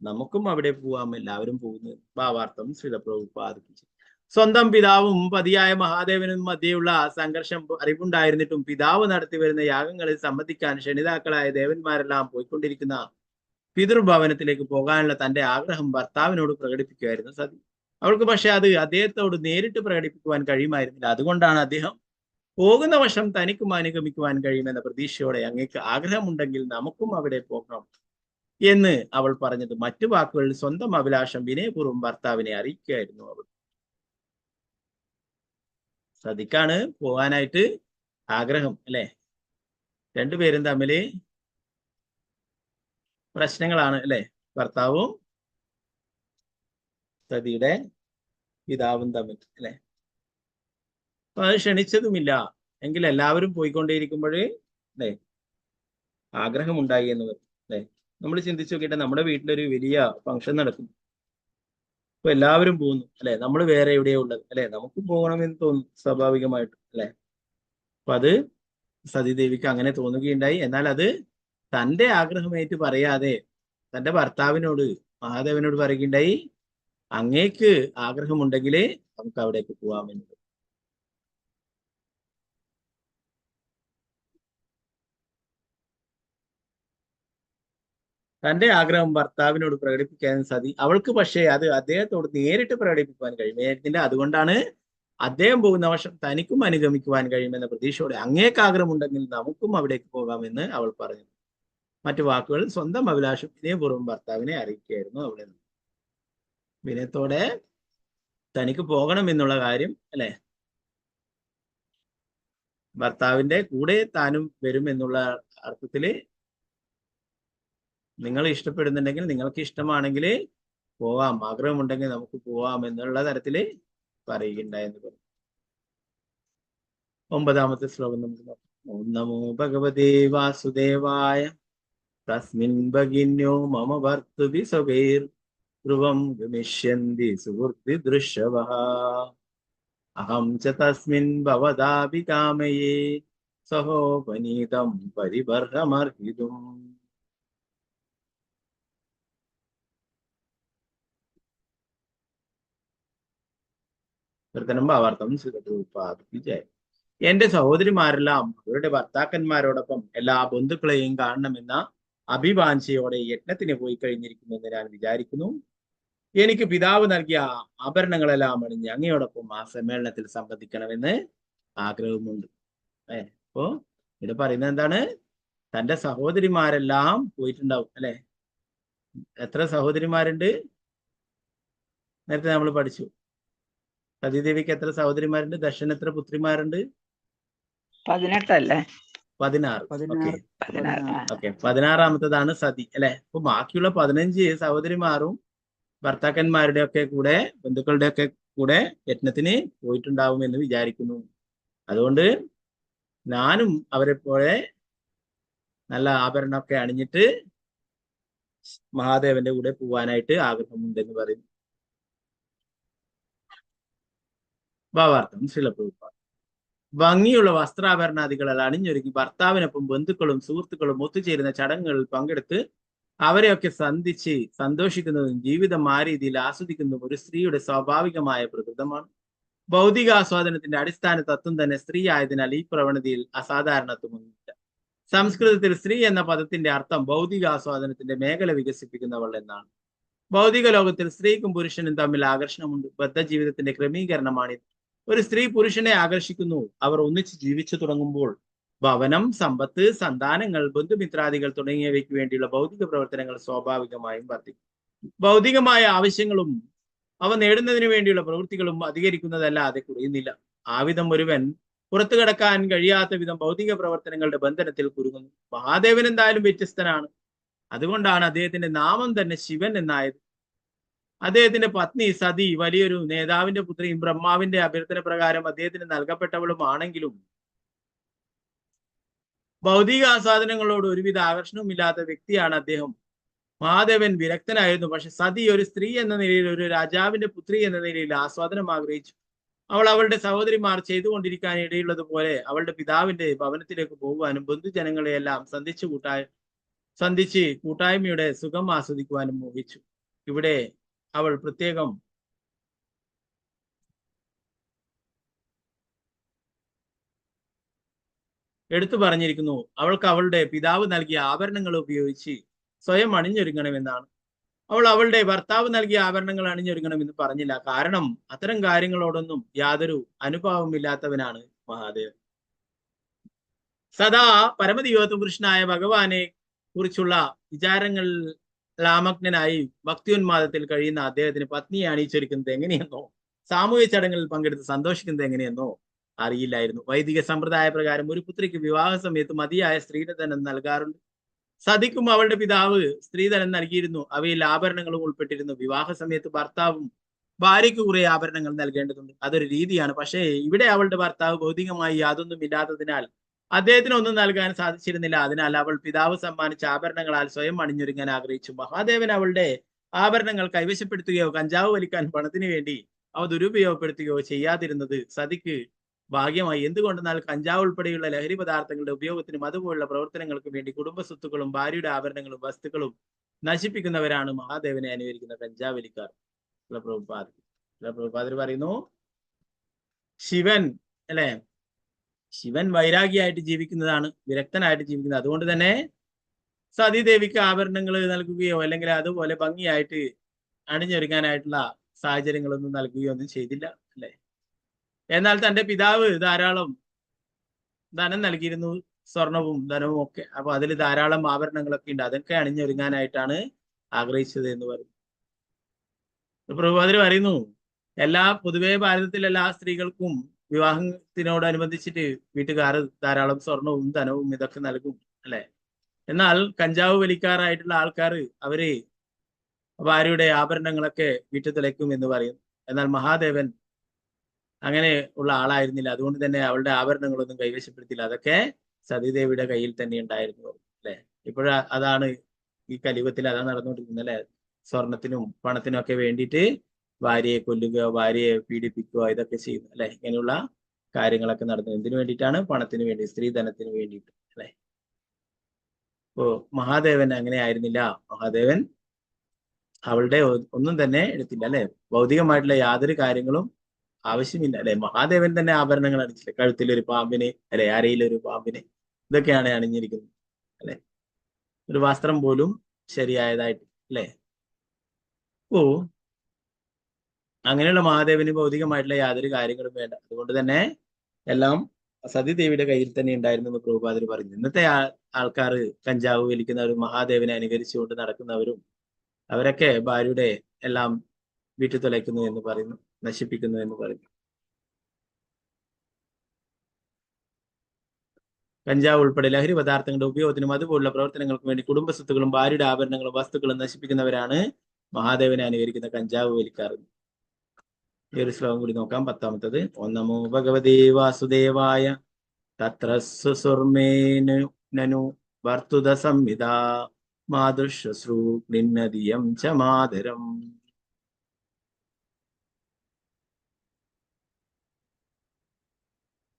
നമുക്കും അവിടെ പോവാം. എല്ലാവരും പോകുന്നു. ഭാവാർത്ഥം ശ്രീലപ്രഭുപാദിപ്പിച്ചു. സ്വന്തം പിതാവും പതിയായ മഹാദേവനും മധ്യയുള്ള സംഘർഷം അറിവുണ്ടായിരുന്നിട്ടും പിതാവ് നടത്തി വരുന്ന യാഗങ്ങളിൽ സംബന്ധിക്കാൻ ക്ഷണിതാക്കളായ ദേവന്മാരെല്ലാം പോയിക്കൊണ്ടിരിക്കുന്ന പിതൃഭവനത്തിലേക്ക് പോകാനുള്ള തന്റെ ആഗ്രഹം ഭർത്താവിനോട് പ്രകടിപ്പിക്കുമായിരുന്നു സതി. അവൾക്ക് പക്ഷെ അത് അദ്ദേഹത്തോട് നേരിട്ട് പ്രകടിപ്പിക്കുവാൻ കഴിയുമായിരുന്നില്ല. അതുകൊണ്ടാണ് അദ്ദേഹം പോകുന്ന വശം തനിക്കും അനുഗമിക്കുവാൻ കഴിയുമെന്ന പ്രതീക്ഷയോടെ അങ്ങേക്ക് ആഗ്രഹമുണ്ടെങ്കിൽ നമുക്കും അവിടെ പോകാം എന്ന് അവൾ പറഞ്ഞത്. മറ്റു വാക്കുകളിൽ സ്വന്തം അഭിലാഷം വിനയപൂർവ്വം ഭർത്താവിനെ അറിയിക്കുകയായിരുന്നു അവൾ. സതിക്കാണ് പോകാനായിട്ട് ആഗ്രഹം അല്ലെ. രണ്ടുപേരും തമ്മിൽ പ്രശ്നങ്ങളാണ് അല്ലെ. ഭർത്താവും സതിയുടെ പിതാവും തമ്മിൽ അല്ലെ. അപ്പൊ അത് ക്ഷണിച്ചതുമില്ല എങ്കിൽ എല്ലാവരും പോയിക്കൊണ്ടേയിരിക്കുമ്പോൾ അല്ലെ ആഗ്രഹമുണ്ടായി എന്ന് പറയും അല്ലെ. നമ്മൾ ചിന്തിച്ചു നോക്കിയിട്ട് നമ്മുടെ വീട്ടിലൊരു വലിയ ഫംഗ്ഷൻ നടക്കുന്നു. അപ്പൊ എല്ലാവരും പോകുന്നു അല്ലെ. നമ്മൾ വേറെ എവിടെയാ ഉള്ളത് അല്ലെ. നമുക്കും പോകണമെന്ന് തോന്നും സ്വാഭാവികമായിട്ടും അല്ലെ. അപ്പൊ അത് സതീദേവിക്ക് അങ്ങനെ തോന്നുകയുണ്ടായി. എന്നാൽ അത് തന്റെ ആഗ്രഹമായിട്ട് പറയാതെ തന്റെ ഭർത്താവിനോട് മഹാദേവനോട് പറയുകയുണ്ടായി, അങ്ങേക്ക് ആഗ്രഹമുണ്ടെങ്കിൽ നമുക്ക് അവിടേക്ക് പോവാമെന്നത്. തന്റെ ആഗ്രഹം ഭർത്താവിനോട് പ്രകടിപ്പിക്കാൻ സതി. അവൾക്ക് പക്ഷേ അത് അദ്ദേഹത്തോട് നേരിട്ട് പ്രകടിപ്പിക്കുവാൻ കഴിയുന്നില്ല. അതുകൊണ്ടാണ് അദ്ദേഹം പോകുന്ന വശം തനിക്കും അനുഗമിക്കുവാൻ കഴിയുമെന്ന പ്രതീക്ഷയോടെ അങ്ങേക്ക് ആഗ്രഹമുണ്ടെങ്കിൽ നമുക്കും അവിടേക്ക് പോകാമെന്ന് അവൾ പറഞ്ഞു. മറ്റു വാക്കുകൾ സ്വന്തം അഭിലാഷം വിനയപൂർവ്വം ഭർത്താവിനെ അറിയിക്കുകയായിരുന്നു അവിടെ നിന്ന്. വിനയത്തോടെ തനിക്ക് പോകണം എന്നുള്ള കാര്യം അല്ലെ, ഭർത്താവിന്റെ കൂടെ താനും വരും എന്നുള്ള അർത്ഥത്തില് നിങ്ങൾ ഇഷ്ടപ്പെടുന്നുണ്ടെങ്കിൽ, നിങ്ങൾക്ക് ഇഷ്ടമാണെങ്കിൽ പോവാം, ആഗ്രഹമുണ്ടെങ്കിൽ നമുക്ക് പോവാം എന്നുള്ള തരത്തില് പറയുകയുണ്ടായെന്ന് പറഞ്ഞു. 9ാമത്തെ ശ്ലോകം നമുക്ക് നോക്കാം. ഓം നമോ ഭഗവതേ വാസുദേവായ. തസ്മിൻ ഭഗിന്യോ മമ ഭർത്തുഭി സ്വകൈർ ധ്രുവം ഗമിഷ്യന്തി സുഹൃത്തി ദൃശ്യവഃ അഹം ച തസ്മിൻ ഭവതാപി കാമയേ സഹോപനീതം പരിബർഹമർഹിതും. കീർത്തനം ഭാവാർത്ഥം ശ്രീലപ്രഭുപാദിപ്പിച്ചു. എന്റെ സഹോദരിമാരെല്ലാം അവരുടെ ഭർത്താക്കന്മാരോടൊപ്പം എല്ലാ ബന്ധുക്കളെയും കാണണമെന്ന അഭിവാഞ്ചയോടെ യജ്ഞത്തിന് പോയി കഴിഞ്ഞിരിക്കുമെന്ന് ഞാൻ വിചാരിക്കുന്നു. എനിക്ക് പിതാവ് നൽകിയ ആഭരണങ്ങളെല്ലാം അണിഞ്ഞ് അങ്ങയോടൊപ്പം ആ സമ്മേളനത്തിൽ സംബന്ധിക്കണമെന്ന് ആഗ്രഹമുണ്ട്. അപ്പോ ഇവിടെ പറയുന്നത് എന്താണ്? തന്റെ സഹോദരിമാരെല്ലാം പോയിട്ടുണ്ടാവും അല്ലെ. എത്ര സഹോദരിമാരുണ്ട്? നേരത്തെ നമ്മൾ പഠിച്ചു. സതീദേവിക്ക് എത്ര സഹോദരിമാരുണ്ട്? ദർശന എത്ര പുത്രിമാരുണ്ട്? 18 അല്ലേ? 16. ഓക്കെ, 16ാമത്തതാണ് സതി അല്ലെ. അപ്പൊ ബാക്കിയുള്ള 15 സഹോദരിമാരും ഭർത്താക്കന്മാരുടെ ഒക്കെ കൂടെ, ബന്ധുക്കളുടെ ഒക്കെ കൂടെ യജ്ഞത്തിന് പോയിട്ടുണ്ടാവും എന്ന് വിചാരിക്കുന്നു. അതുകൊണ്ട് ഞാനും അവരെ പോലെ നല്ല ആഭരണമൊക്കെ അണിഞ്ഞിട്ട് മഹാദേവന്റെ കൂടെ പോവാനായിട്ട് ആഗ്രഹമുണ്ടെന്ന് പറയും. ഭാവാർത്ഥം ശ്രീലപ്രഭുപാദ്. ഭംഗിയുള്ള വസ്ത്രാഭരണാദികളാൽ അണിഞ്ഞൊരുങ്ങി ഭർത്താവിനൊപ്പം ബന്ധുക്കളും സുഹൃത്തുക്കളും ഒത്തുചേരുന്ന ചടങ്ങുകളിൽ പങ്കെടുത്ത് അവരെയൊക്കെ സന്തോഷിക്കുന്നതും ജീവിതം ആ രീതിയിൽ ആസ്വദിക്കുന്നതും ഒരു സ്ത്രീയുടെ സ്വാഭാവികമായ പ്രകൃതമാണ്. ഭൗതിക ആസ്വാദനത്തിന്റെ അടിസ്ഥാന തത്വം തന്നെ സ്ത്രീ ആയതിനാൽ ഈ പ്രവണതയിൽ അസാധാരണത്വമൊന്നുമില്ല. സംസ്കൃതത്തിൽ സ്ത്രീ എന്ന പദത്തിന്റെ അർത്ഥം ഭൗതിക ആസ്വാദനത്തിന്റെ മേഖല വികസിപ്പിക്കുന്നവൾ എന്നാണ്. ഭൗതിക ലോകത്തിൽ സ്ത്രീക്കും പുരുഷനും തമ്മിൽ ആകർഷണമുണ്ട്. ബദ്ധജീവിതത്തിന്റെ ക്രമീകരണമാണിത്. ഒരു സ്ത്രീ പുരുഷനെ ആകർഷിക്കുന്നു. അവർ ഒന്നിച്ച് ജീവിച്ചു തുടങ്ങുമ്പോൾ ഭവനം, സമ്പത്ത്, സന്താനങ്ങൾ, ബന്ധുമിത്രാദികൾ തുടങ്ങിയവയ്ക്ക് വേണ്ടിയുള്ള ഭൗതിക പ്രവർത്തനങ്ങൾ സ്വാഭാവികമായും വർദ്ധിക്കും. ഭൗതികമായ ആവശ്യങ്ങളും അവ നേടുന്നതിന് വേണ്ടിയുള്ള പ്രവൃത്തികളും അധികരിക്കുന്നതല്ലാതെ കുറയുന്നില്ല. ആ വിധം ഒരുവൻ പുറത്തു കടക്കാൻ കഴിയാത്ത വിധം ഭൗതിക പ്രവർത്തനങ്ങളുടെ ബന്ധനത്തിൽ കുരുങ്ങുന്നു. മഹാദേവൻ എന്തായാലും വ്യത്യസ്തനാണ്. അതുകൊണ്ടാണ് അദ്ദേഹത്തിന്റെ നാമം തന്നെ ശിവൻ എന്നായത്. അദ്ദേഹത്തിന്റെ പത്നി സതി വലിയൊരു നേതാവിന്റെ പുത്രിയും ബ്രഹ്മാവിന്റെ അഭ്യർത്ഥന പ്രകാരം അദ്ദേഹത്തിന് നൽകപ്പെട്ടവളും ആണെങ്കിലും ഭൗതിക ആസ്വാദനങ്ങളോട് ഒരുവിധ ആകർഷണവുമില്ലാത്ത വ്യക്തിയാണ് അദ്ദേഹം. മഹാദേവൻ വിരക്തനായിരുന്നു. പക്ഷെ സതി ഒരു സ്ത്രീ എന്ന നിലയിൽ, ഒരു രാജാവിന്റെ പുത്രി എന്ന നിലയിൽ ആസ്വാദനം ആഗ്രഹിച്ചു. അവൾ അവളുടെ സഹോദരിമാർ ചെയ്തുകൊണ്ടിരിക്കാൻ ഇടയുള്ളതുപോലെ അവളുടെ പിതാവിന്റെ ഭവനത്തിലേക്ക് പോകുവാനും ബന്ധുജനങ്ങളെയെല്ലാം സന്ധിച്ച് കൂട്ടായ്മയുടെ സുഖം ആസ്വദിക്കുവാനും മോഹിച്ചു. ഇവിടെ അവൾ പ്രത്യേകം എടുത്തു പറഞ്ഞിരിക്കുന്നു. അവൾക്ക് അവളുടെ പിതാവ് നൽകിയ ആഭരണങ്ങൾ ഉപയോഗിച്ച് സ്വയം അണിഞ്ഞൊരുങ്ങണമെന്നാണ്. അവൾ അവളുടെ ഭർത്താവ് നൽകിയ ആഭരണങ്ങൾ അണിഞ്ഞൊരുങ്ങണമെന്ന് പറഞ്ഞില്ല. കാരണം അത്തരം കാര്യങ്ങളോടൊന്നും യാതൊരു അനുഭവമില്ലാത്തവനാണ് മഹാദേവൻ. സദാ പരമദിവ്യോത്തമ പുരുഷനായ ഭഗവാനെ കുറിച്ചുള്ള വിചാരങ്ങൾ ലാമഗ്നായി ഭക്തിയോന്മാദത്തിൽ കഴിയുന്ന അദ്ദേഹത്തിന് പത്നിയെ അണിയിച്ചൊരുക്കുന്നത് എങ്ങനെയെന്നോ സാമൂഹ്യ ചടങ്ങുകളിൽ പങ്കെടുത്ത് സന്തോഷിക്കുന്നത് എങ്ങനെയെന്നോ അറിയില്ലായിരുന്നു. വൈദിക സമ്പ്രദായ പ്രകാരം ഒരു പുത്രിക്ക് വിവാഹ സമയത്ത് മതിയായ സ്ത്രീധനം നൽകാറുണ്ട്. സതിക്കും അവളുടെ പിതാവ് സ്ത്രീധനം നൽകിയിരുന്നു. അവയിൽ ആഭരണങ്ങളും ഉൾപ്പെട്ടിരുന്നു. വിവാഹ സമയത്ത് ഭർത്താവും ഭാര്യയ്ക്ക് കുറെ ആഭരണങ്ങൾ നൽകേണ്ടതുണ്ട്. അതൊരു രീതിയാണ്. പക്ഷേ ഇവിടെ അവളുടെ ഭർത്താവ് ഭൗതികമായി യാതൊന്നും ഇല്ലാത്തതിനാൽ അദ്ദേഹത്തിന് ഒന്നും നൽകാൻ സാധിച്ചിരുന്നില്ല. അതിനാൽ അവൾ പിതാവ് സമ്മാനിച്ച ആഭരണങ്ങളാൽ സ്വയം അണിഞ്ഞൊരുങ്ങാൻ ആഗ്രഹിച്ചു. മഹാദേവൻ അവളുടെ ആഭരണങ്ങൾ കൈവശപ്പെടുത്തുകയോ കഞ്ചാവ് വലിക്കാൻ പണത്തിന് വേണ്ടി അവ ദുരുപയോഗപ്പെടുത്തുകയോ ചെയ്യാതിരുന്നത് സതിക്ക് ഭാഗ്യമായി. എന്തുകൊണ്ടെന്നാൽ കഞ്ചാവ് ഉൾപ്പെടെയുള്ള ലഹരി പദാർത്ഥങ്ങളുടെ ഉപയോഗത്തിനും അതുപോലുള്ള പ്രവർത്തനങ്ങൾക്ക് വേണ്ടി കുടുംബ സ്വത്തുക്കളും ഭാര്യയുടെ ആഭരണങ്ങളും വസ്തുക്കളും നശിപ്പിക്കുന്നവരാണ് മഹാദേവനെ അനുകരിക്കുന്ന കഞ്ചാവ് വലിക്കാർ. പ്രഭുപാദർ പറയുന്നു, ശിവൻ അല്ലെ, ശിവൻ വൈരാഗിയായിട്ട് ജീവിക്കുന്നതാണ്, വിരക്തനായിട്ട് ജീവിക്കുന്നത്. അതുകൊണ്ട് തന്നെ സതീദേവിക്ക് ആഭരണങ്ങൾ നൽകുകയോ അല്ലെങ്കിൽ അതുപോലെ ഭംഗിയായിട്ട് അണിഞ്ഞൊരുങ്ങാനായിട്ടുള്ള സാഹചര്യങ്ങളൊന്നും നൽകുകയോ ഒന്നും ചെയ്തില്ല അല്ലെ. എന്നാൽ തന്റെ പിതാവ് ധാരാളം ധനം നൽകിയിരുന്നു, സ്വർണവും ധനവും ഒക്കെ. അപ്പൊ അതിൽ ധാരാളം ആഭരണങ്ങളൊക്കെ ഉണ്ട്. അതൊക്കെ അണിഞ്ഞൊരുങ്ങാനായിട്ടാണ് ആഗ്രഹിച്ചത് എന്ന് പറയുന്നു. പ്രഭുപാദർ പറയുന്നു, പൊതുവെ ഭാരതത്തിലെ എല്ലാ സ്ത്രീകൾക്കും വിവാഹത്തിനോടനുബന്ധിച്ചിട്ട് വീട്ടുകാർ ധാരാളം സ്വർണവും ധനവും ഇതൊക്കെ നൽകും അല്ലെ. എന്നാൽ കഞ്ചാവ് വലിക്കാറായിട്ടുള്ള ആൾക്കാർ അവര് ഭാര്യയുടെ ആഭരണങ്ങളൊക്കെ വീട്ടിൽ തുലയ്ക്കും എന്ന് പറയുന്നു. എന്നാൽ മഹാദേവൻ അങ്ങനെ ഉള്ള ആളായിരുന്നില്ല. അതുകൊണ്ട് തന്നെ അവളുടെ ആഭരണങ്ങളൊന്നും കൈവശപ്പെടുത്തില്ല. അതൊക്കെ സതീദേവിയുടെ കയ്യിൽ തന്നെ ഉണ്ടായിരുന്നു അല്ലെ. അതാണ് ഈ കലിയുഗത്തിൽ അതാണ് നടന്നുകൊണ്ടിരിക്കുന്നത് അല്ലെ. സ്വർണത്തിനും പണത്തിനും ഒക്കെ വേണ്ടിയിട്ട് ഭാര്യയെ കൊല്ലുക, ഭാര്യയെ പീഡിപ്പിക്കുക, ഇതൊക്കെ ചെയ്യുന്നു അല്ലെ. ഇങ്ങനെയുള്ള കാര്യങ്ങളൊക്കെ നടന്നു. എന്തിനു വേണ്ടിയിട്ടാണ്? പണത്തിന് വേണ്ടി, സ്ത്രീധനത്തിന് വേണ്ടിയിട്ട് അല്ലെ. അപ്പോ മഹാദേവൻ അങ്ങനെ ആയിരുന്നില്ല. മഹാദേവൻ അവളുടെ ഒന്നും തന്നെ എടുത്തില്ല അല്ലെ. ഭൗതികമായിട്ടുള്ള യാതൊരു കാര്യങ്ങളും ആവശ്യമില്ല അല്ലെ. മഹാദേവൻ തന്നെ ആഭരണങ്ങൾ അണിച്ചില്ല. കഴുത്തിലൊരു പാമ്പിനെ അല്ലെ, അരയിലൊരു പാമ്പിനെ, ഇതൊക്കെയാണ് അണിഞ്ഞിരിക്കുന്നത് അല്ലെ. ഒരു വസ്ത്രം പോലും ശരിയായതായിട്ട് അല്ലെ. ഓ, അങ്ങനെയുള്ള മഹാദേവന് ഭൗതികമായിട്ടുള്ള യാതൊരു കാര്യങ്ങളും വേണ്ട. അതുകൊണ്ട് തന്നെ എല്ലാം സതീദേവിയുടെ കയ്യിൽ തന്നെ ഉണ്ടായിരുന്നു എന്ന് പ്രഭുപാദർ പറഞ്ഞു. ഇന്നത്തെ ആൾക്കാർ കഞ്ചാവ് വലിക്കുന്നവരും മഹാദേവനെ അനുകരിച്ചുകൊണ്ട് നടക്കുന്നവരും അവരൊക്കെ ഭാര്യയുടെ എല്ലാം വീട്ടിൽ തുലയ്ക്കുന്നു എന്ന് പറയുന്നു, നശിപ്പിക്കുന്നു എന്ന് പറയുന്നു. കഞ്ചാവ് ഉൾപ്പെടെ ലഹരി പദാർത്ഥങ്ങളുടെ ഉപയോഗത്തിനും അതുപോലുള്ള പ്രവർത്തനങ്ങൾക്കും വേണ്ടി കുടുംബ സ്വത്തുക്കളും ഭാര്യയുടെ ആഭരണങ്ങളും വസ്തുക്കളും നശിപ്പിക്കുന്നവരാണ് മഹാദേവനെ അനുകരിക്കുന്ന കഞ്ചാവ് വലിക്കാറ്. ഈ ഒരു ശ്ലോകം കൂടി നോക്കാം. 10ാമത്തത്. ഓം നമോ ഭഗവതേ വാസുദേവായ തത്ര സുസുർമേനു വർത്തുത സംവിധാ മാതൃശ്വശ്രൂ നിന്നദിയം ച മാതരം.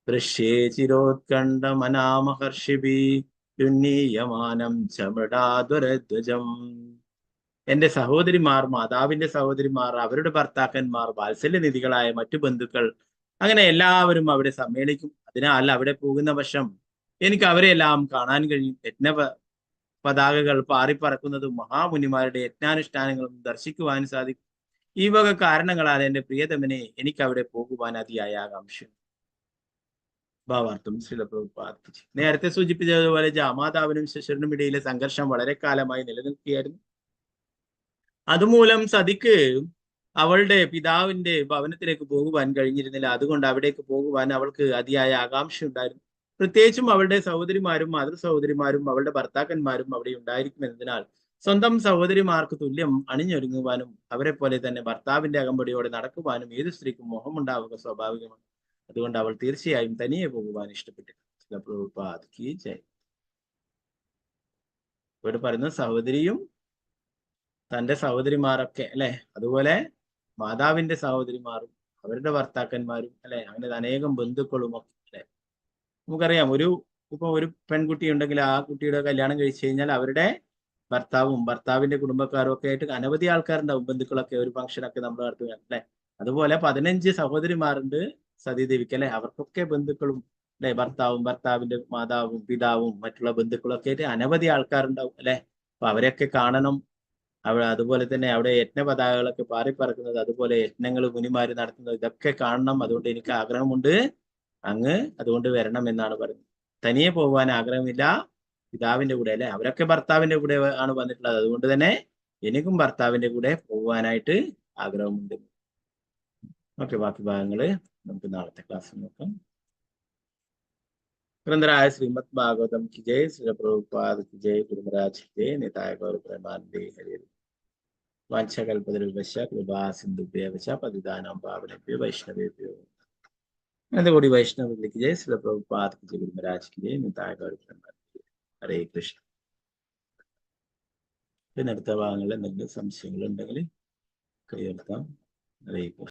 ദൃശ്യേ ചിരോത്കണ്ഠമനാമഹർഷിഭി യുന്നീയമാനം ചമടാതുരധ്വജം. എന്റെ സഹോദരിമാർ, മാതാവിന്റെ സഹോദരിമാർ, അവരുടെ ഭർത്താക്കന്മാർ, വാത്സല്യനിധികളായ മറ്റു ബന്ധുക്കൾ, അങ്ങനെ എല്ലാവരും അവിടെ സമ്മേളിക്കും. അതിനാൽ അവിടെ പോകുന്ന വശം എനിക്ക് അവരെല്ലാം കാണാൻ കഴിയും. പതാകകൾ പാറിപ്പറക്കുന്നതും മഹാമുനിമാരുടെ യജ്ഞാനുഷ്ഠാനങ്ങളും ദർശിക്കുവാൻ സാധിക്കും. ഈ വക കാരണങ്ങളാൽ എന്റെ പ്രിയതമനെ എനിക്ക് അവിടെ പോകുവാൻ അതിയായ ആകാംക്ഷ. ഭാവാർത്ഥം ശ്രീല പ്രഭുപാദ്. നേരത്തെ സൂചിപ്പിച്ചതുപോലെ ജാമാതാവിനും ശശിരനും ഇടയിലെ സംഘർഷം വളരെ കാലമായി നിലനിൽക്കുകയായിരുന്നു. അതുമൂലം സതിക്ക് അവളുടെ പിതാവിന്റെ ഭവനത്തിലേക്ക് പോകുവാൻ കഴിഞ്ഞിരുന്നില്ല. അതുകൊണ്ട് അവിടേക്ക് പോകുവാൻ അവൾക്ക് അതിയായ ആകാംക്ഷ ഉണ്ടായിരുന്നു. പ്രത്യേകിച്ചും അവളുടെ സഹോദരിമാരും മാതൃ സഹോദരിമാരും അവളുടെ ഭർത്താക്കന്മാരും അവിടെ ഉണ്ടായിരിക്കുമെന്നതിനാൽ സ്വന്തം സഹോദരിമാർക്ക് തുല്യം അണിഞ്ഞൊരുങ്ങുവാനും അവരെ പോലെ തന്നെ ഭർത്താവിന്റെ അകമ്പടിയോടെ നടക്കുവാനും ഏത് സ്ത്രീക്കും മോഹമുണ്ടാവുക സ്വാഭാവികമാണ്. അതുകൊണ്ട് അവൾ തീർച്ചയായും തനിയെ പോകുവാൻ ഇഷ്ടപ്പെട്ടിരുന്നു. ഇവിടെ പറയുന്ന സഹോദരിയും തന്റെ സഹോദരിമാരൊക്കെ അല്ലെ, അതുപോലെ മാതാവിന്റെ സഹോദരിമാരും അവരുടെ ഭർത്താക്കന്മാരും അല്ലെ, അങ്ങനെ അനേകം ബന്ധുക്കളും ഒക്കെ അല്ലെ. നമുക്കറിയാം, ഇപ്പൊ ഒരു പെൺകുട്ടി ഉണ്ടെങ്കിൽ ആ കുട്ടിയുടെ കല്യാണം കഴിച്ചു കഴിഞ്ഞാൽ അവരുടെ ഭർത്താവും ഭർത്താവിന്റെ കുടുംബക്കാരും ഒക്കെ ആയിട്ട് അനവധി ആൾക്കാരുണ്ടാവും, ബന്ധുക്കളൊക്കെ ഒരു ഫംഗ്ഷനൊക്കെ നമ്മൾ നടത്തുക അല്ലെ. അതുപോലെ 15 സഹോദരിമാരുണ്ട് സതീദേവിക്ക് അല്ലെ, അവർക്കൊക്കെ ബന്ധുക്കളും അല്ലെ, ഭർത്താവും ഭർത്താവിന്റെ മാതാവും പിതാവും മറ്റുള്ള ബന്ധുക്കളൊക്കെ ആയിട്ട് അനവധി ആൾക്കാരുണ്ടാവും അല്ലെ. അപ്പൊ അവരെയൊക്കെ കാണണം. അതുപോലെ തന്നെ അവിടെ യജ്ഞ പതാകകളൊക്കെ പാറിപ്പറക്കുന്നത്, അതുപോലെ യജ്ഞങ്ങൾ മുനിമാര് നടത്തുന്നത്, ഇതൊക്കെ കാണണം. അതുകൊണ്ട് എനിക്ക് ആഗ്രഹമുണ്ട്, അങ്ങ് അതുകൊണ്ട് വരണം എന്നാണ് പറയുന്നത്. തനിയെ പോകാൻ ആഗ്രഹമില്ല, പിതാവിന്റെ കൂടെ അല്ലെ. അവരൊക്കെ ഭർത്താവിന്റെ കൂടെ ആണ് വന്നിട്ടുള്ളത്. അതുകൊണ്ട് തന്നെ എനിക്കും ഭർത്താവിന്റെ കൂടെ പോകുവാനായിട്ട് ആഗ്രഹമുണ്ട്. ഓക്കെ, ബാക്കി ഭാഗങ്ങള് നമുക്ക് നാളത്തെ ക്ലാസ്സിൽ നോക്കാം. ഗ്രന്ഥരായ ശ്രീമദ് ഭാഗവതം കി ജയ്, ശ്രീ പ്രഭുപാദ് കി ജയ്, ഗുരുമരാജ് കി ജയ്, നിതായ ഗൗര പ്രേമാനന്ദേ ഹരി. വാഞ്ചകൽപതരുഭ്യശ്ച കൃപാ സിന്ധുഭ്യഃ ച പതിതാനാം പാവനേഭ്യോ വൈഷ്ണവേഭ്യോ കൂടി വൈഷ്ണവർക്ക് ജയ്, ശ്രീ പ്രഭുപാദ് കി ജയ്, ഗുരുമരാജ് കി ജയ്, നിതായ ഗൗര പ്രേമാനന്ദേ. ഹരേ കൃഷ്ണ. പിന്നെ അടുത്ത ഭാഗങ്ങളിൽ എന്തെങ്കിലും സംശയങ്ങൾ ഉണ്ടെങ്കിൽ കൈയെടുക്കാം. ഹരേ കൃഷ്ണ.